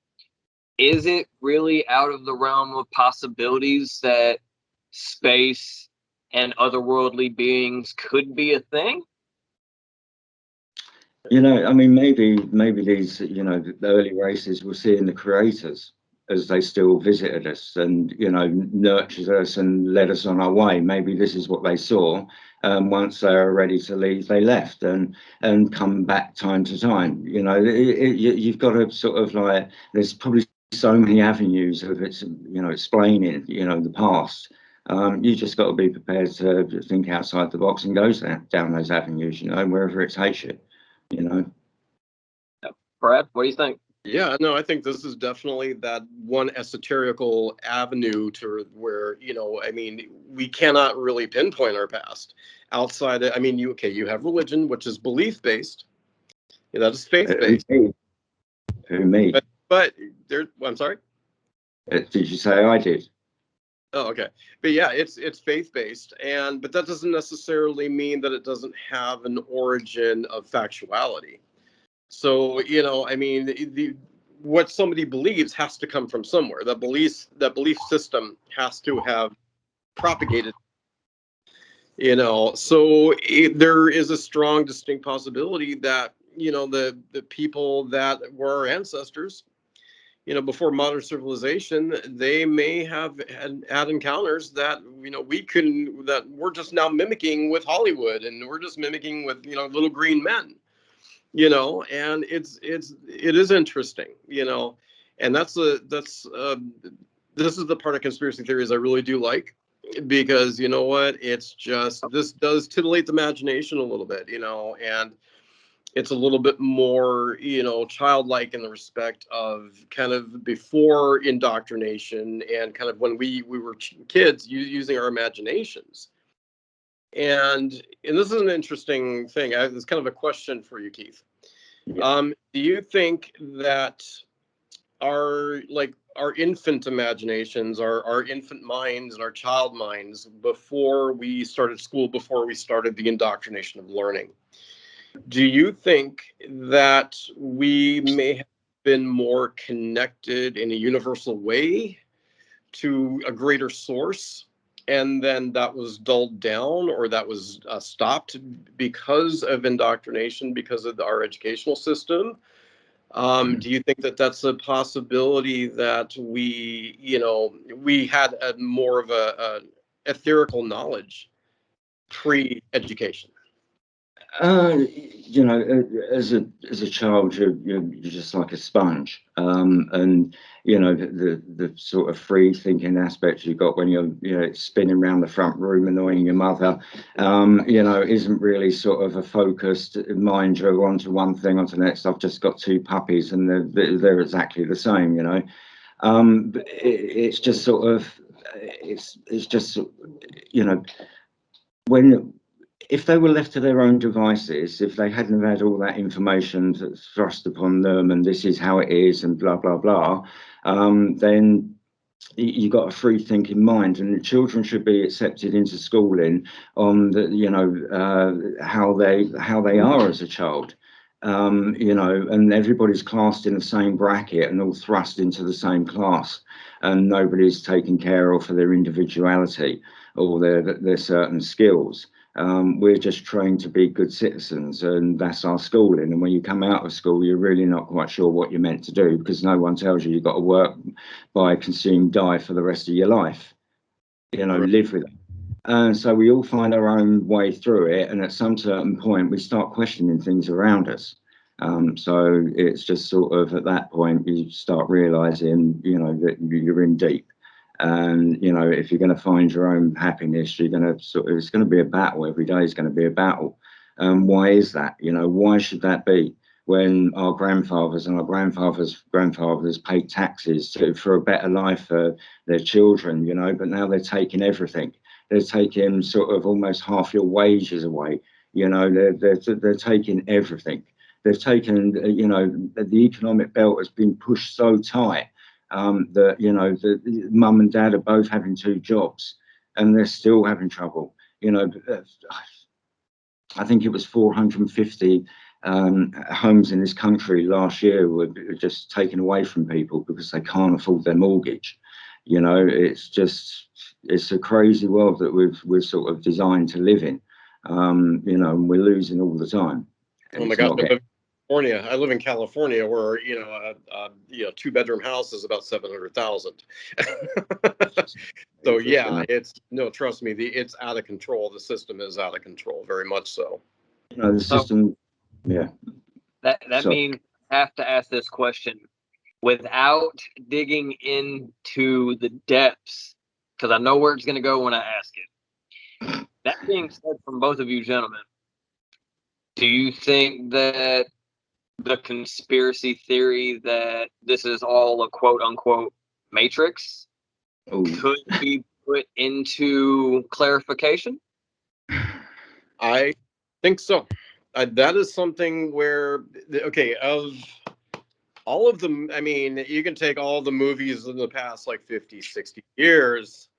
[SPEAKER 1] is it really out of the realm of possibilities that space and otherworldly beings could be a thing?
[SPEAKER 3] You know, I mean, maybe these, you know, the early races were seeing the creators as they still visited us, and, you know, nurtured us and led us on our way. Maybe this is what they saw. Once they were ready to leave, they left and come back time to time. You know, you've got to sort of like, there's probably so many avenues of it's, you know, explaining, you know, the past. You just got to be prepared to think outside the box and go down those avenues, you know, wherever it takes you. You know.
[SPEAKER 1] Brad, what do you think?
[SPEAKER 2] Yeah, no, I think this is definitely that one esoterical avenue to where, you know, I mean, we cannot really pinpoint our past outside. I mean, you have religion, which is belief based. Yeah, that is faith based.
[SPEAKER 3] Who me?
[SPEAKER 2] But there, I'm sorry.
[SPEAKER 3] Did you say I did?
[SPEAKER 2] Oh, okay. But yeah, it's faith based, and but that doesn't necessarily mean that it doesn't have an origin of factuality. So, you know, I mean, what somebody believes has to come from somewhere. That belief system has to have propagated. You know, so there is a strong, distinct possibility that, you know, the people that were our ancestors, before modern civilization, they may have had encounters that, that we're just now mimicking with Hollywood, and we're just mimicking with, little green men, and it is interesting, and this is the part of conspiracy theories I really do like, because you know what, this does titillate the imagination a little bit, and it's a little bit more, childlike in the respect of kind of before indoctrination and kind of when we were kids using our imaginations. And this is an interesting thing. It's kind of a question for you, Keith.
[SPEAKER 3] Yeah.
[SPEAKER 2] Do you think that our infant imaginations, our infant minds and our child minds, before we started school, before we started the indoctrination of learning, do you think that we may have been more connected in a universal way to a greater source, and then that was dulled down, or that was stopped because of indoctrination, because of our educational system? Do you think that that's a possibility, that we had more of a etherical knowledge pre-education?
[SPEAKER 3] As a child, you're just like a sponge, and the sort of free thinking aspects you got when you're spinning around the front room annoying your mother, isn't really sort of a focused mind. You're onto one thing, onto the next. I've just got two puppies, and they're exactly the same, But it's just sort of, it's just, when, if they were left to their own devices, if they hadn't had all that information thrust upon them, and this is how it is, and blah blah blah, then you got a free thinking mind, and children should be accepted into schooling on the how they are as a child, and everybody's classed in the same bracket and all thrust into the same class, and nobody's taken care of for their individuality or their certain skills. We're just trained to be good citizens, and that's our schooling. And when you come out of school, you're really not quite sure what you're meant to do, because no one tells you you've got to work, buy, consume, die for the rest of your life. Live with it. And so we all find our own way through it, and at some certain point, we start questioning things around us. So it's just sort of at that point you start realizing, that you're in deep. And if you're going to find your own happiness, you're going to it's going to be a battle. Every day is going to be a battle. Why is that? Why should that be, when our grandfathers and our grandfathers paid taxes for a better life for their children, but now they're taking everything. They're taking sort of almost half your wages away. They're taking everything. They've taken, the economic belt has been pushed so tight that the mum and dad are both having two jobs, and they're still having trouble. I think it was 450 homes in this country last year were just taken away from people because they can't afford their mortgage. It's a crazy world that we're sort of designed to live in, and we're losing all the time.
[SPEAKER 2] Oh my God. California. I live in California, where a 2-bedroom house is about 700,000. So yeah, trust me, it's out of control. The system is out of control, very much so.
[SPEAKER 3] The system, yeah.
[SPEAKER 1] That means I have to ask this question without digging into the depths, because I know where it's going to go when I ask it. That being said, from both of you gentlemen, do you think that the conspiracy theory that this is all a quote unquote matrix could be put into clarification?
[SPEAKER 2] I think so. That is something where, of all of them, I mean, you can take all the movies in the past, like 50, 60 years.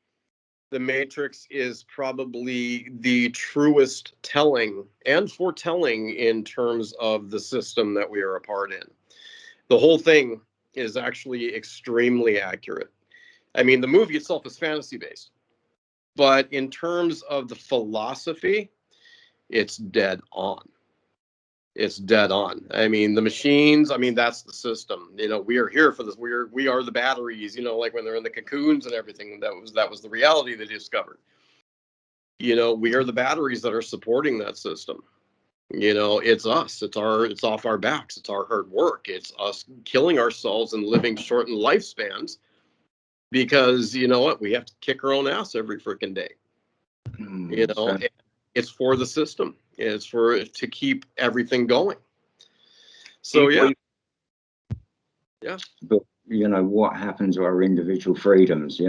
[SPEAKER 2] The Matrix is probably the truest telling and foretelling in terms of the system that we are a part in. The whole thing is actually extremely accurate. I mean, the movie itself is fantasy based, but in terms of the philosophy, it's dead on. It's dead on. I mean, the machines, I mean, that's the system. We are here for this. We are the batteries, like when they're in the cocoons and everything. That was the reality they discovered. We are the batteries that are supporting that system. It's us. It's off our backs. It's our hard work. It's us killing ourselves and living shortened lifespans because you know what? We have to kick our own ass every freaking day. It's for the system. It's to keep everything going. So yeah.
[SPEAKER 3] But what happened to our individual freedoms?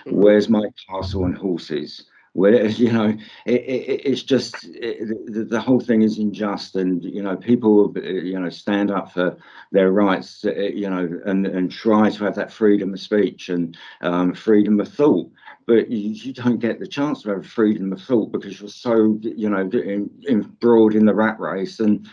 [SPEAKER 3] Where's my castle and horses? Where it's just the whole thing is unjust, and people stand up for their rights, and try to have that freedom of speech and freedom of thought. But you don't get the chance to have freedom of thought because you're so embroiled in the rat race and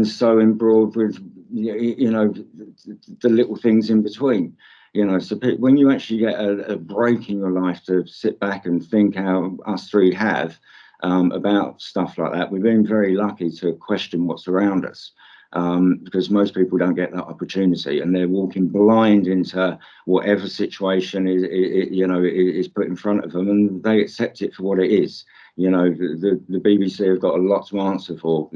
[SPEAKER 3] so embroiled with the little things in between. So when you actually get a break in your life to sit back and think how us three have about stuff like that, we've been very lucky to question what's around us, because most people don't get that opportunity, and they're walking blind into whatever situation is put in front of them, and they accept it for what it is. The BBC have got a lot to answer for,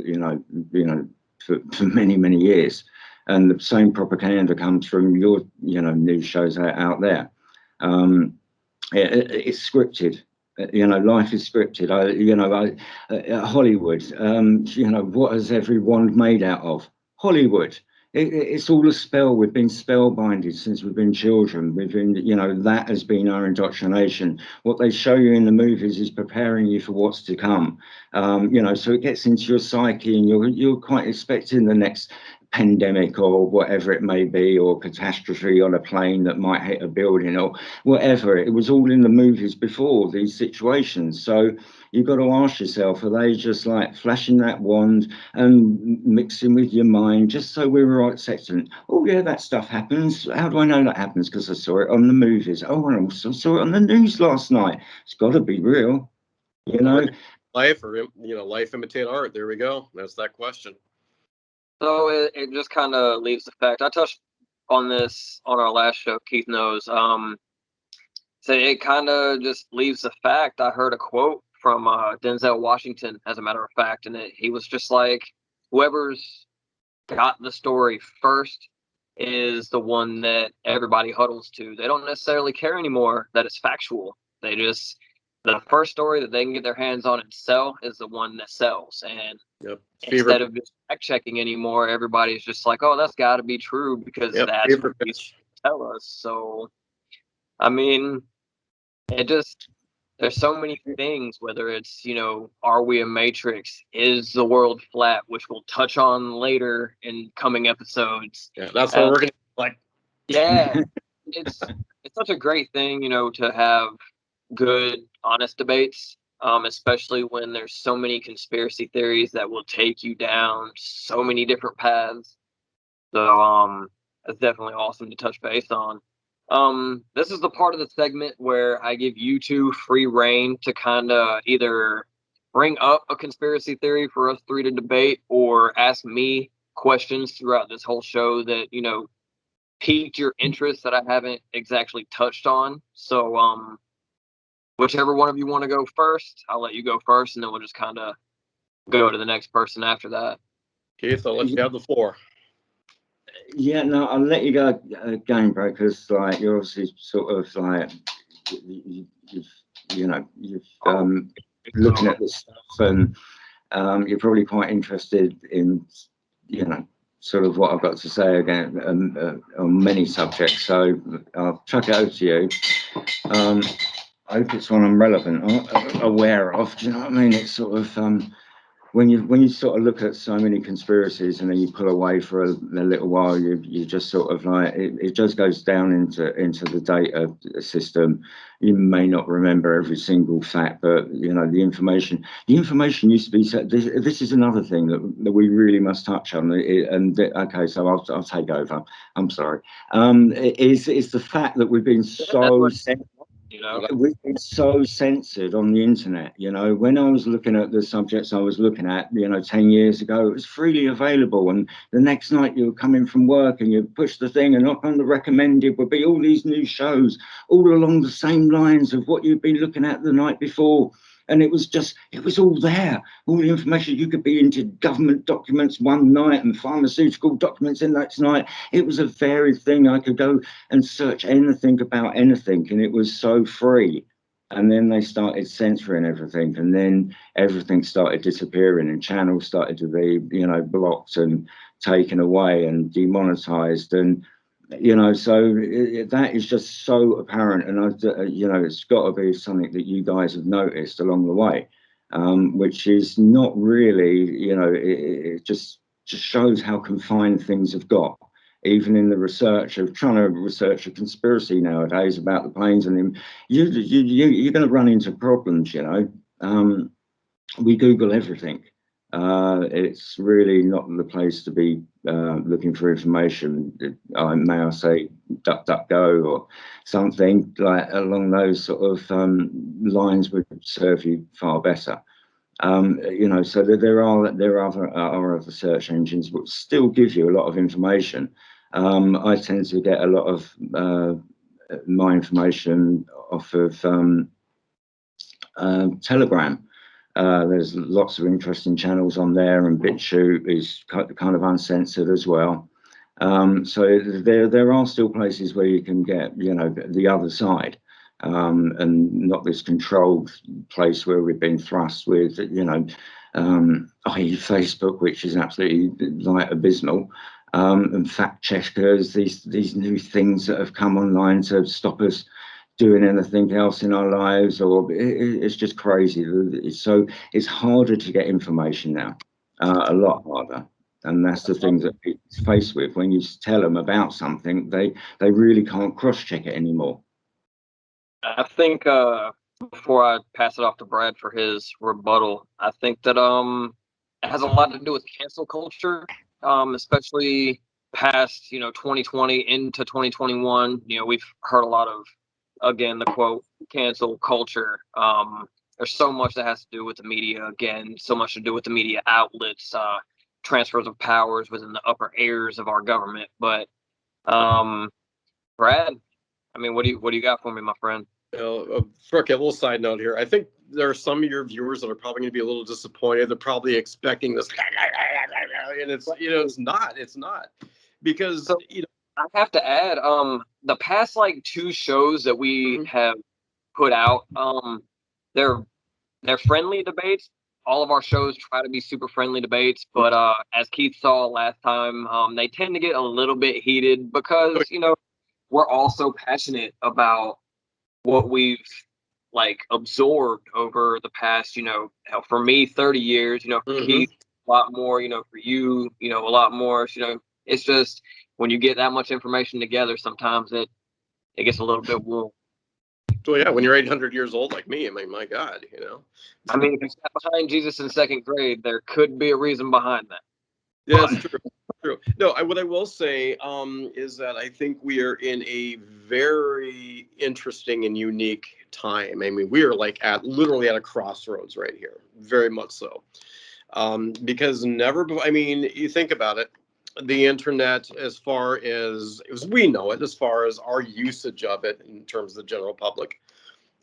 [SPEAKER 3] for many, many years. And the same propaganda comes from your, news shows out there. It's scripted. Life is scripted. Hollywood. What is everyone made out of? Hollywood. It's all a spell. We've been spellbinded since we've been children. We've been, that has been our indoctrination. What they show you in the movies is preparing you for what's to come. So it gets into your psyche, and you're quite expecting the next pandemic or whatever it may be, or catastrophe on a plane that might hit a building or whatever. It was all in the movies before these situations. So you've got to ask yourself, are they just like flashing that wand and mixing with your mind just so we're all accepting? Oh yeah, that stuff happens. How do I know that happens? Because I saw it on the movies. Oh, and I also saw it on the news last night. It's got to be real.
[SPEAKER 2] Life, or life imitate art. There we go. That's that question.
[SPEAKER 1] So it just kind of leaves the fact. I touched on this on our last show, Keith knows. So it kind of just leaves the fact. I heard a quote from Denzel Washington, as a matter of fact, and he was just like, whoever's got the story first is the one that everybody huddles to. They don't necessarily care anymore that it's factual. The first story that they can get their hands on and sell is the one that sells. And instead of just fact checking anymore, everybody's just like, oh, that's got to be true because that's what they tell us. So, I mean, there's so many things, whether it's, are we a matrix? Is the world flat? Which we'll touch on later in coming episodes.
[SPEAKER 2] Yeah, that's what we're going to like.
[SPEAKER 1] Yeah, it's such a great thing, to have good, honest debates, especially when there's so many conspiracy theories that will take you down so many different paths. So it's definitely awesome to touch base on. This is the part of the segment where I give you two free reign to kind of either bring up a conspiracy theory for us three to debate, or ask me questions throughout this whole show that, piqued your interest that I haven't exactly touched on. So, whichever one of you want to go first, I'll let you go first, and then we'll just kind of go to the next person after that.
[SPEAKER 2] Keith, I'll let you have the floor.
[SPEAKER 3] Yeah, no, I'll let you go again, bro, because like you're obviously sort of like you've looking at this stuff, and you're probably quite interested in sort of what I've got to say again on many subjects. So I'll chuck it over to you. I hope it's one I'm relevant or aware of. Do you know what I mean? It's sort of when you sort of look at so many conspiracies and then you pull away for a little while, you just sort of like it just goes down into the data system. You may not remember every single fact, but the information used to be set. This is another thing that we really must touch on. Okay, so I'll take over. I'm sorry. Is the fact that we've been so
[SPEAKER 1] You know,
[SPEAKER 3] We've been so censored on the internet. When I was looking at the subjects I was looking at, 10 years ago, it was freely available. And the next night you were coming from work and you push the thing, and up on the recommended would be all these new shows, all along the same lines of what you'd been looking at the night before. And it was all there. All the information. You could be into government documents one night and pharmaceutical documents the next night. It was a varied thing. I could go and search anything about anything, and it was so free. And then they started censoring everything, and then everything started disappearing, and channels started to be, blocked and taken away and demonetized. And so that is just so apparent, and it's got to be something that you guys have noticed along the way, which is not really, it just shows how confined things have got, even in the research of trying to research a conspiracy nowadays about the planes and them. You're going to run into problems. We Google everything. It's really not the place to be looking for information. May I say DuckDuckGo or something like along those sort of lines would serve you far better. So there are other search engines which still give you a lot of information. I tend to get a lot of my information off of Telegram. There's lots of interesting channels on there, and BitChute is kind of uncensored as well. So there are still places where you can get, the other side, and not this controlled place where we've been thrust with, i.e. Facebook, which is absolutely like abysmal, and fact checkers, these new things that have come online to stop us doing anything else in our lives, or it's just crazy. So it's harder to get information now, a lot harder. And that's the thing that people face with when you tell them about something, they really can't cross-check it anymore.
[SPEAKER 1] I think before I pass it off to Brad for his rebuttal, I think that it has a lot to do with cancel culture, especially past 2020 into 2021. We've heard a lot of, again, the quote, cancel culture. There's so much that has to do with the media, again, so much to do with the media outlets, transfers of powers within the upper areas of our government. But Brad, I mean, what do you got for me, my friend?
[SPEAKER 2] Brooke, a little side note here. I think there are some of your viewers that are probably going to be a little disappointed. They're probably expecting this, and it's it's not, because
[SPEAKER 1] I have to add, the past like two shows that we have put out, they're friendly debates. All of our shows try to be super friendly debates, but as Keith saw last time, they tend to get a little bit heated because we're all so passionate about what we've like absorbed over the past, for me 30 years, for Keith a lot more, for you, a lot more. It's just when you get that much information together, sometimes it gets a little bit warm.
[SPEAKER 2] Well, yeah, when you're 800 years old like me, I mean, my God,
[SPEAKER 1] I mean, if you sat behind Jesus in second grade, there could be a reason behind that.
[SPEAKER 2] Yeah, that's true. True. No, what I will say is that I think we are in a very interesting and unique time. I mean, we are like literally at a crossroads right here, very much so. Because I mean, you think about it, the internet, as far as we know it, as far as our usage of it in terms of the general public,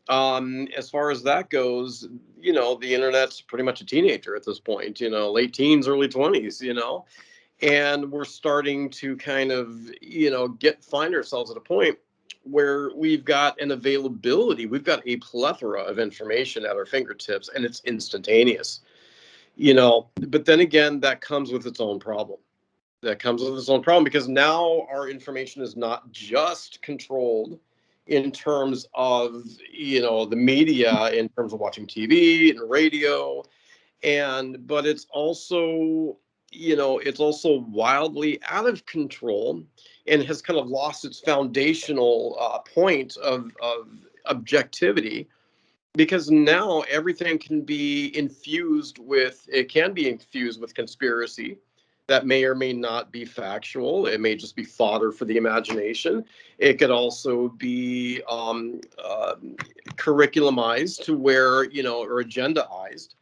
[SPEAKER 2] as far as that goes, the internet's pretty much a teenager at this point, late teens, early 20s, and we're starting to kind of, find ourselves at a point where we've got an availability, we've got a plethora of information at our fingertips, and it's instantaneous, but then again, that comes with its own problem. Because now our information is not just controlled in terms of, the media, in terms of watching TV and radio, but it's also, it's also wildly out of control and has kind of lost its foundational point of objectivity, because now everything can be infused with conspiracy. that may or may not be factual. It may just be fodder for the imagination. It could also be curriculumized to where, or agendaized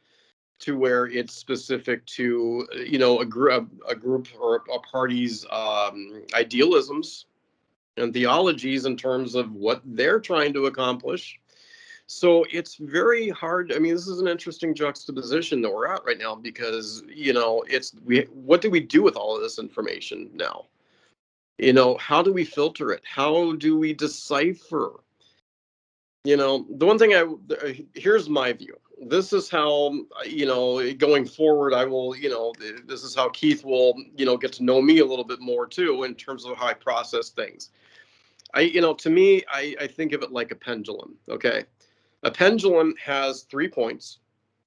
[SPEAKER 2] to where it's specific to, a group or a party's idealisms and theologies in terms of what they're trying to accomplish. So it's very hard. I mean, this is an interesting juxtaposition that we're at right now because, what do we do with all of this information now? How do we filter it? How do we decipher? The one thing here's my view. This is how, going forward, I will, this is how Keith will, get to know me a little bit more too, in terms of how I process things. To me, I think of it like a pendulum. Okay. A pendulum has 3 points.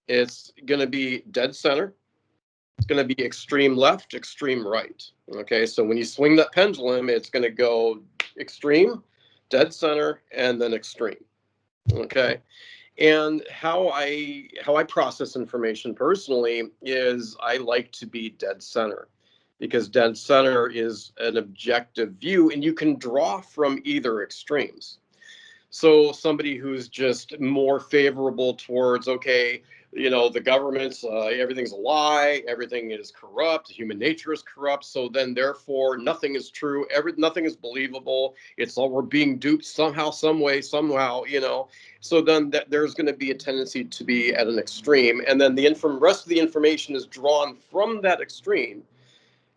[SPEAKER 2] It's going to be dead center. It's going to be extreme left, extreme right. Okay. So when you swing that pendulum, it's going to go extreme, dead center, and then extreme. Okay. And how I process information personally is I like to be dead center, because dead center is an objective view and you can draw from either extremes. So somebody who's just more favorable towards, okay, the government's, everything's a lie, everything is corrupt, human nature is corrupt, so then therefore nothing is true, nothing is believable, it's all, we're being duped somehow, some way, somehow, so then there's going to be a tendency to be at an extreme, and then the rest of the information is drawn from that extreme.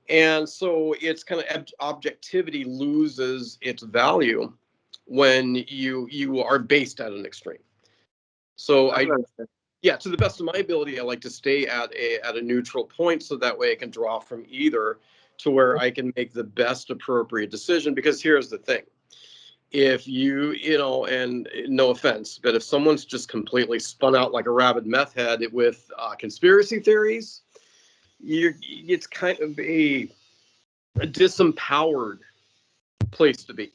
[SPEAKER 2] And so it's kind of objectivity loses its value when you are based at an extreme. So to the best of my ability, I like to stay at a neutral point, so that way I can draw from either to where I can make the best appropriate decision. Because here's the thing. If and no offense, but if someone's just completely spun out like a rabid meth head with conspiracy theories, it's kind of a disempowered place to be.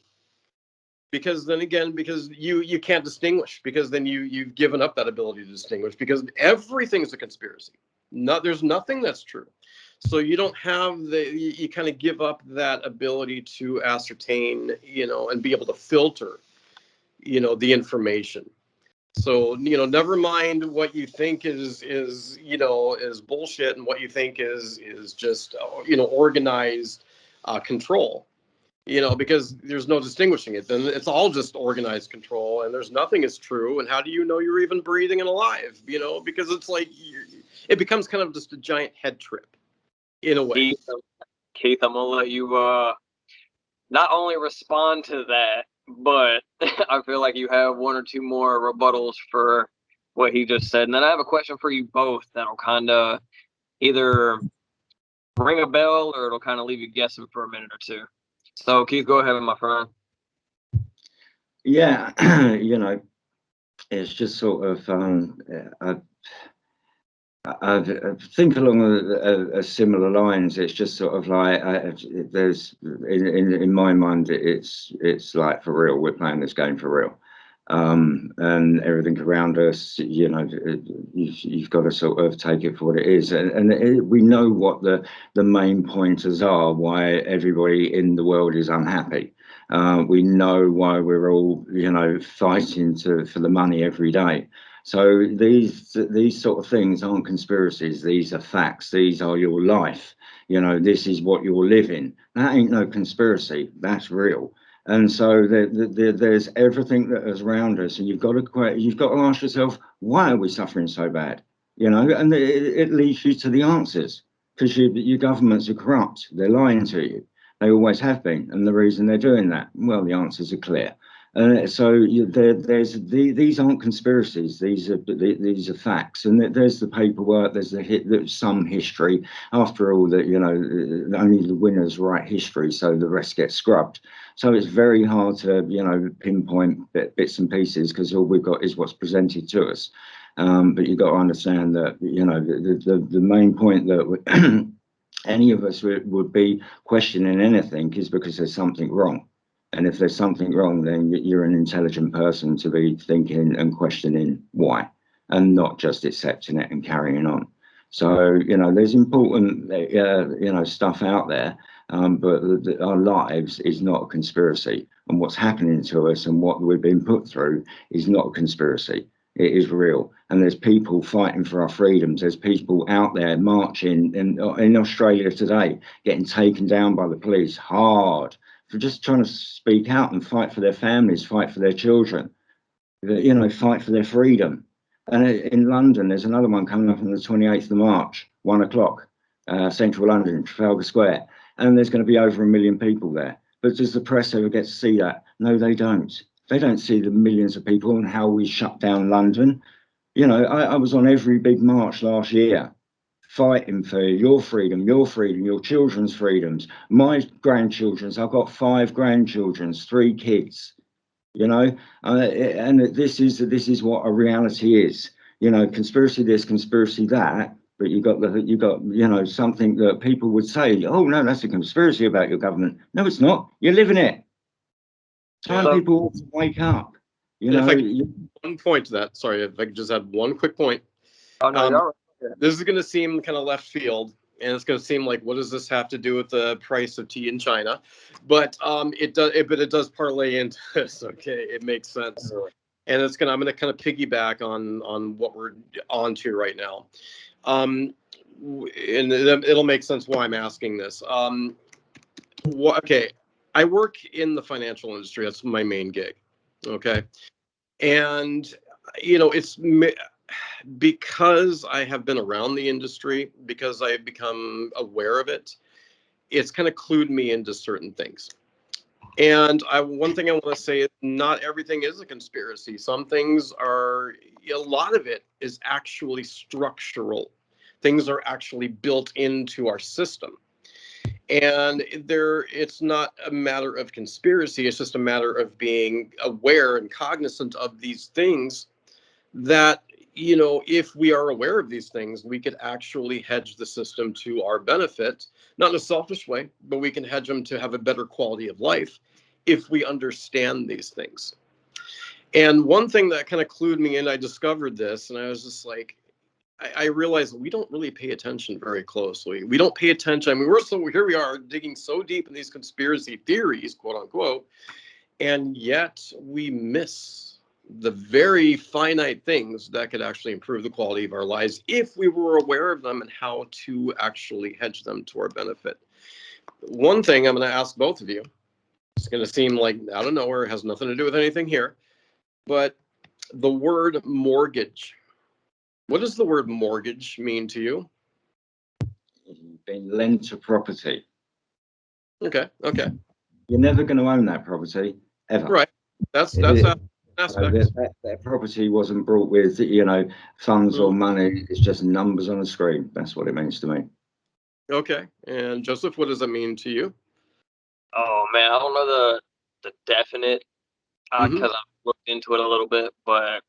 [SPEAKER 2] Because then again, because you can't distinguish, because then you've given up that ability to distinguish, because everything is a conspiracy. There's nothing that's true. So you don't have you kind of give up that ability to ascertain, and be able to filter, the information. So, never mind what you think is bullshit and what you think is just, organized control. Because there's no distinguishing it. Then it's all just organized control, and there's nothing is true. And how do you know you're even breathing and alive? Because it's like it becomes kind of just a giant head trip, in a way.
[SPEAKER 1] Keith, I'm gonna let you not only respond to that, but I feel like you have one or two more rebuttals for what he just said. And then I have a question for you both that'll kind of either ring a bell or it'll kind of leave you guessing for a minute or two. So, Keith, go ahead, my friend.
[SPEAKER 3] Yeah, it's just sort of, I think along a similar lines. It's just sort of like there's in my mind, it's like for real. We're playing this game for real, and everything around us, you've got to sort of take it for what it is, and we know what the main pointers are, why everybody in the world is unhappy. We know why we're all, fighting for the money every day. So these sort of things aren't conspiracies. These are facts. These are your life. This is what you're living. That ain't no conspiracy. That's real. And so there's everything that is around us, and you've got to ask yourself, why are we suffering so bad? And it leads you to the answers, because your governments are corrupt. They're lying to you. They always have been, and the reason they're doing that, well, the answers are clear. So these aren't conspiracies. These are facts, and there's the paperwork. There's some history. After all, that only the winners write history, so the rest gets scrubbed. So it's very hard to pinpoint bits and pieces, because all we've got is what's presented to us. But you've got to understand that the main point that any of us would be questioning anything is because there's something wrong. And if there's something wrong, then you're an intelligent person to be thinking and questioning why, and not just accepting it and carrying on. So, there's important, stuff out there, but our lives is not a conspiracy. And what's happening to us and what we've been put through is not a conspiracy. It is real. And there's people fighting for our freedoms. There's people out there marching in Australia today, getting taken down by the police hard for just trying to speak out and fight for their families, fight for their children, fight for their freedom. And in London, there's another one coming up on the 28th of March, 1 o'clock, central London, Trafalgar Square. And there's going to be over 1 million people there. But does the press ever get to see that? No, they don't. They don't see the millions of people and how we shut down London. I was on every big march last year, fighting for your freedom, your children's freedoms, my grandchildren's. I've got 5 grandchildren's, 3 kids. And this is what a reality is. Conspiracy this, conspiracy that, but you got something that people would say, oh no, that's a conspiracy about your government. No, it's not. You're living it. Time people to wake up.
[SPEAKER 2] One point to that. Sorry, if I could just add one quick point.
[SPEAKER 1] Oh no,
[SPEAKER 2] this is going to seem kind of left field, and it's going to seem like, what does this have to do with the price of tea in China? But it does parlay into this. Okay, it makes sense, and I'm going to kind of piggyback on what we're on to right now, and it'll make sense why I'm asking this. Okay, I work in the financial industry. That's my main gig. Okay, and it's because I have been around the industry, because I've become aware of it, it's kind of clued me into certain things. And one thing I want to say is not everything is a conspiracy. Some things are, a lot of it is actually structural. Things are actually built into our system. And it's not a matter of conspiracy. It's just a matter of being aware and cognizant of these things that, if we are aware of these things, we could actually hedge the system to our benefit, not in a selfish way, but we can hedge them to have a better quality of life if we understand these things. And one thing that kind of clued me in, I discovered this, and I was just like, I realized we don't really pay attention very closely. We don't pay attention. I mean, here we are digging so deep in these conspiracy theories, quote unquote, and yet we miss the very finite things that could actually improve the quality of our lives if we were aware of them and how to actually hedge them to our benefit. One thing I'm going to ask both of you, it's going to seem like out of nowhere, has nothing to do with anything here, but the word mortgage. What does the word mortgage mean to you?
[SPEAKER 3] You've been lent a property.
[SPEAKER 2] Okay.
[SPEAKER 3] You're never going to own that property, ever.
[SPEAKER 2] Right. That's an aspect.
[SPEAKER 3] That property wasn't brought with, funds or money. It's just numbers on a screen. That's what it means to me.
[SPEAKER 2] Okay. And Joseph, what does that mean to you?
[SPEAKER 1] Oh man, I don't know the definite, because I've looked into it a little bit, but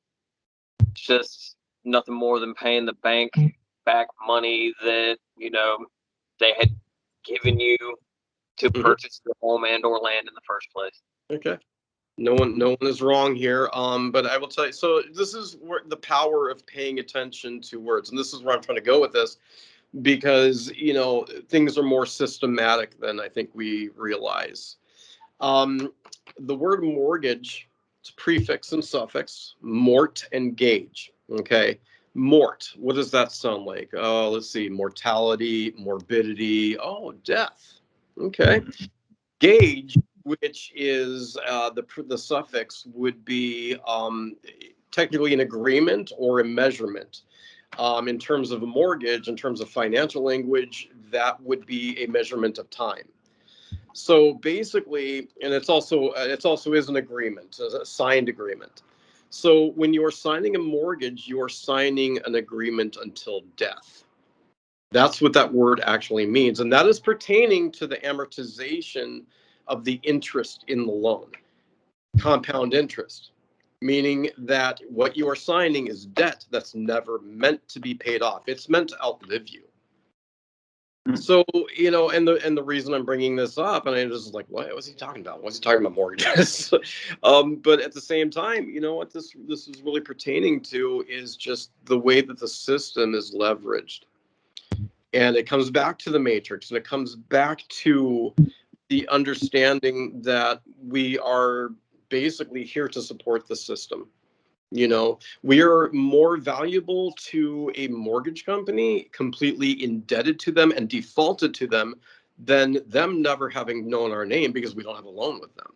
[SPEAKER 1] it's just nothing more than paying the bank back money that they had given you to purchase the home and or land in the first place.
[SPEAKER 2] Okay. No one is wrong here. But I will tell you, so this is where the power of paying attention to words, and this is where I'm trying to go with this, because things are more systematic than I think we realize. The word mortgage, it's prefix and suffix, mort and gauge. Okay. Mort, what does that sound like? Oh, let's see, mortality, morbidity, death. Okay. Gauge, which is the suffix, would be technically an agreement or a measurement. In terms of a mortgage, in terms of financial language, that would be a measurement of time. So basically, and it's also is an agreement, a signed agreement. So when you're signing a mortgage, you're signing an agreement until death. That's what that word actually means. And that is pertaining to the amortization of the interest in the loan, compound interest, meaning that what you are signing is debt that's never meant to be paid off. It's meant to outlive you. So, and the reason I'm bringing this up, and I just like, what was he talking about? What's he talking about mortgages? But at the same time, what this is really pertaining to is just the way that the system is leveraged. And it comes back to the matrix, and it comes back to the understanding that we are basically here to support the system. You know, we are more valuable to a mortgage company, completely indebted to them and defaulted to them, than them never having known our name because we don't have a loan with them.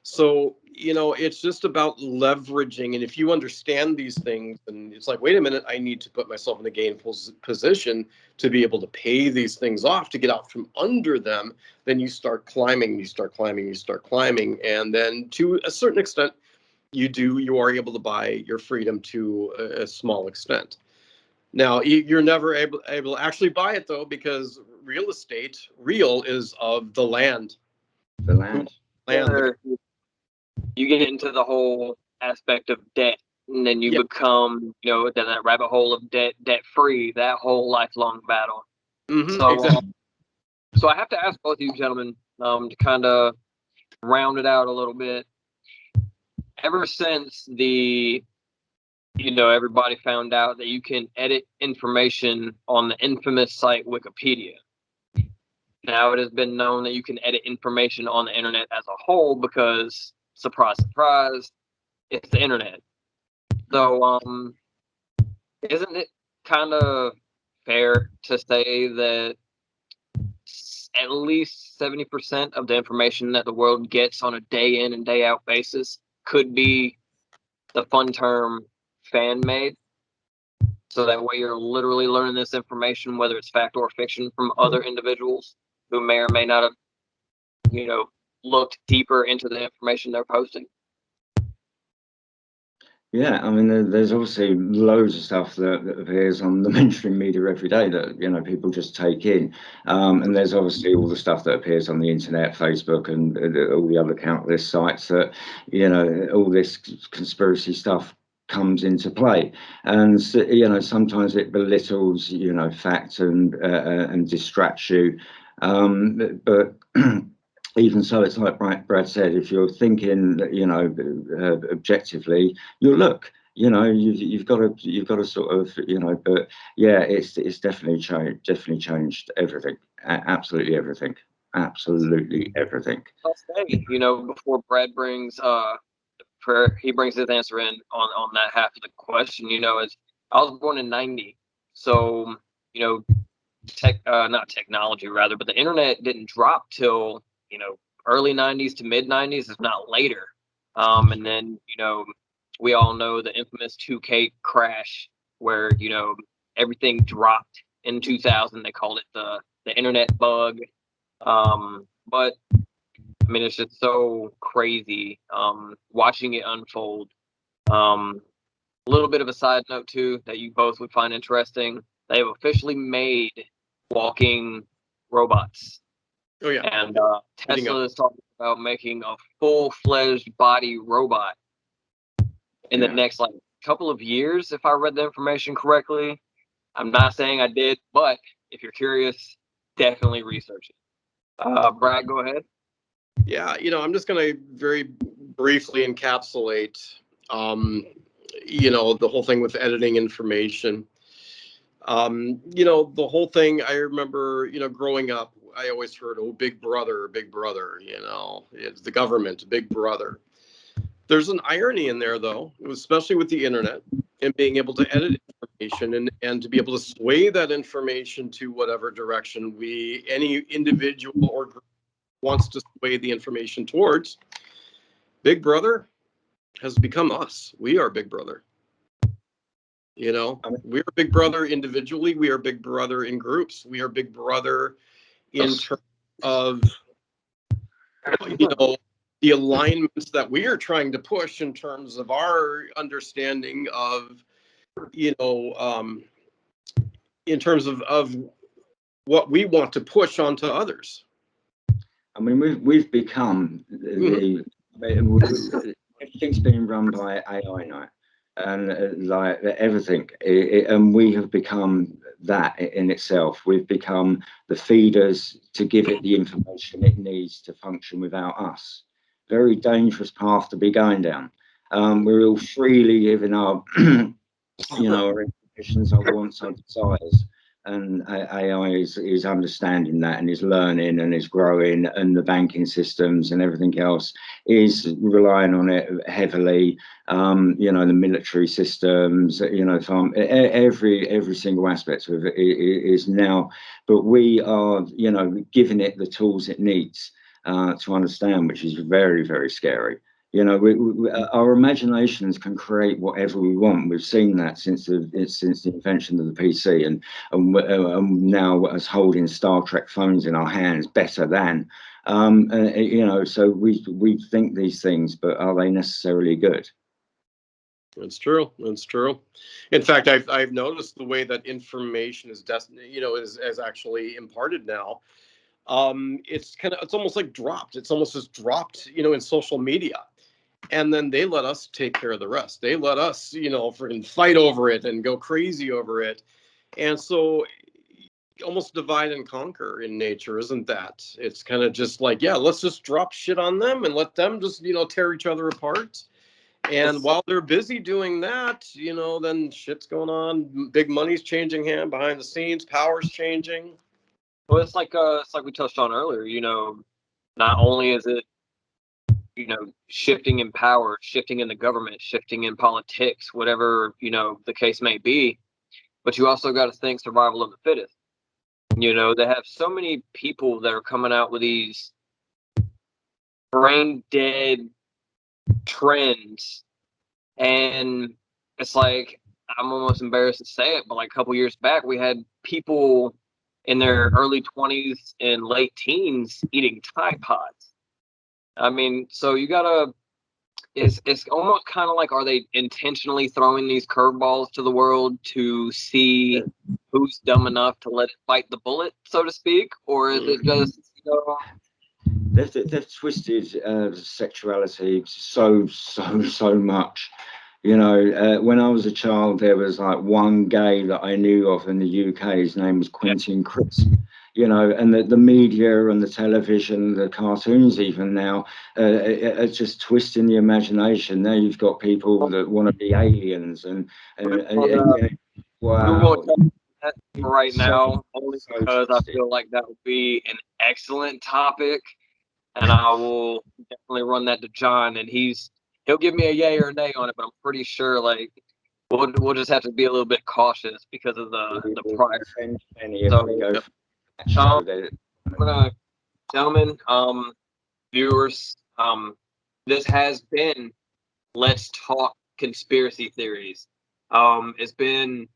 [SPEAKER 2] So, you know, it's just about leveraging. And if you understand these things, and it's like, wait a minute, I need to put myself in a gainful position to be able to pay these things off, to get out from under them, then you start climbing, you start climbing, you start climbing. And then to a certain extent, you are able to buy your freedom to a small extent. Now, you're never able to actually buy it, though, because real estate, real is of the land.
[SPEAKER 3] The land.
[SPEAKER 1] You get into the whole aspect of debt, and then you become, you know, down that rabbit hole of debt free, that whole lifelong battle. So,
[SPEAKER 2] exactly.
[SPEAKER 1] So I have to ask both of you gentlemen, to kind of round it out a little bit. Ever since everybody found out that you can edit information on the infamous site Wikipedia. Now it has been known that you can edit information on the internet as a whole because, surprise, surprise, it's the internet. So, isn't it kind of fair to say that at least 70% of the information that the world gets on a day in and day out basis could be the fun term fan made? So that way you're literally learning this information, whether it's fact or fiction, from other individuals who may or may not have, looked deeper into the information they're posting.
[SPEAKER 3] Yeah, I mean, there's obviously loads of stuff that appears on the mainstream media every day that, people just take in. And there's obviously all the stuff that appears on the internet, Facebook, and all the other countless sites that, all this conspiracy stuff comes into play. And, sometimes it belittles, fact and distracts you. But even so, it's like Brad said, if you're thinking, objectively, you'll look. You've got to sort of, but yeah, it's definitely changed everything, absolutely everything, absolutely everything.
[SPEAKER 1] I'll say, before Brad brings he brings his answer in on that half of the question. I was born in '90, so not technology rather, but the internet didn't drop till early '90s to mid '90s, if not later. And then we all know the infamous 2K crash, where everything dropped in 2000. They called it the internet bug. But I mean, it's just so crazy watching it unfold. A little bit of a side note too that you both would find interesting. They have officially made walking robots.
[SPEAKER 2] Oh yeah.
[SPEAKER 1] And Tesla is talking about making a full-fledged body robot in the next couple of years, if I read the information correctly. I'm not saying I did, but if you're curious, definitely research it. Brad, go ahead.
[SPEAKER 2] Yeah, I'm just going to very briefly encapsulate, the whole thing with editing information. The whole thing, I remember, growing up, I always heard, oh, Big Brother, it's the government, Big Brother. There's an irony in there, though, especially with the internet and being able to edit information and to be able to sway that information to whatever direction any individual or group wants to sway the information towards. Big Brother has become us. We are Big Brother. We're Big Brother individually. We are Big Brother in groups. We are Big Brother in terms of, the alignments that we are trying to push in terms of our understanding of, in terms of what we want to push onto others.
[SPEAKER 3] I mean, we've become everything's being run by AI now, and everything, and we have become that in itself. We've become the feeders to give it the information it needs to function without us. Very dangerous path to be going down. We're all freely giving our, our intuitions, our wants, our desires, and AI is understanding that and is learning and is growing, and the banking systems and everything else is relying on it heavily. You know, the military systems, you know, every single aspect of it is now, but we are, you know, giving it the tools it needs to understand, which is very, very scary. You know, our imaginations can create whatever we want. We've seen that since the invention of the PC, and now us holding Star Trek phones in our hands better than, you know. So we think these things, but are they necessarily good?
[SPEAKER 2] It's true. It's true. In fact, I've noticed the way that information is is actually imparted now. It's almost like dropped. It's almost just dropped, in social media. And then they let us take care of the rest. They let us, freaking fight over it and go crazy over it. And so almost divide and conquer in nature, isn't that? It's kind of just like, yeah, let's just drop shit on them and let them just, tear each other apart. And while they're busy doing that, then shit's going on. Big money's changing hand behind the scenes. Power's changing.
[SPEAKER 1] Well, it's like we touched on earlier. Not only is it shifting in power, shifting in the government, shifting in politics, whatever the case may be, but you also got to think survival of the fittest. They have so many people that are coming out with these brain dead trends, and it's like, I'm almost embarrassed to say it, but like a couple years back, we had people in their early 20s and late teens eating Tide Pods. I mean, so you gotta, it's almost kind of like, are they intentionally throwing these curveballs to the world to see who's dumb enough to let it bite the bullet, so to speak? Or is it just,
[SPEAKER 3] They've twisted sexuality so much. When I was a child, there was like one gay that I knew of in the UK. His name was Quentin Crisp. And the media and the television, the cartoons even now, are just twisting the imagination. Now you've got people that want to be aliens and wow.
[SPEAKER 1] Right now, only because I feel like that would be an excellent topic, and I will definitely run that to John, and he'll give me a yay or a nay on it, but I'm pretty sure like we'll just have to be a little bit cautious because of the prior. So, gentlemen, viewers, this has been Let's Talk Conspiracy Theories. It's been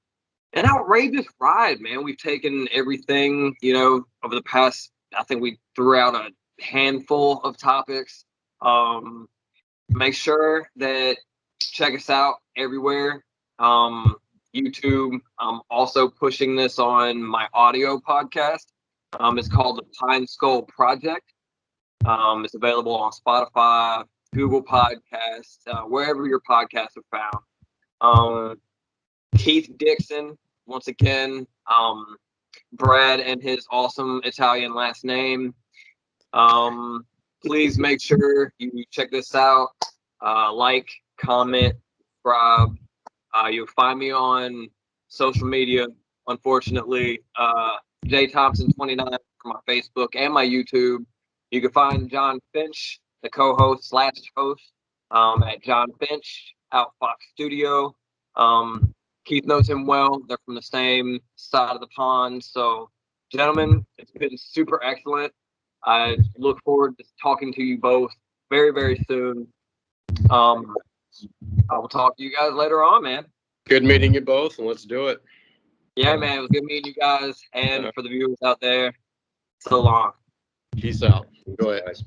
[SPEAKER 1] an outrageous ride, man. We've taken everything, over the past, I think we threw out a handful of topics. Make sure that check us out everywhere. YouTube. I'm also pushing this on my audio podcast. It's called the Pine Skull Project. It's available on Spotify, Google Podcasts, wherever your podcasts are found. Keith Dixon, once again, Brad and his awesome Italian last name. Please make sure you check this out. Like, comment, subscribe. You'll find me on social media, unfortunately. J Thompson 29 for my Facebook and my YouTube. You can find John Finch, the co-host / host, at John Finch out Fox Studio. Keith knows him well. They're from the same side of the pond. So, gentlemen, it's been super excellent. I look forward to talking to you both very, very soon. I will talk to you guys later on, man.
[SPEAKER 2] Good meeting you both, and let's do it.
[SPEAKER 1] Yeah, man, it was good meeting you guys. And for the viewers out there, so long.
[SPEAKER 2] Peace out. Go ahead.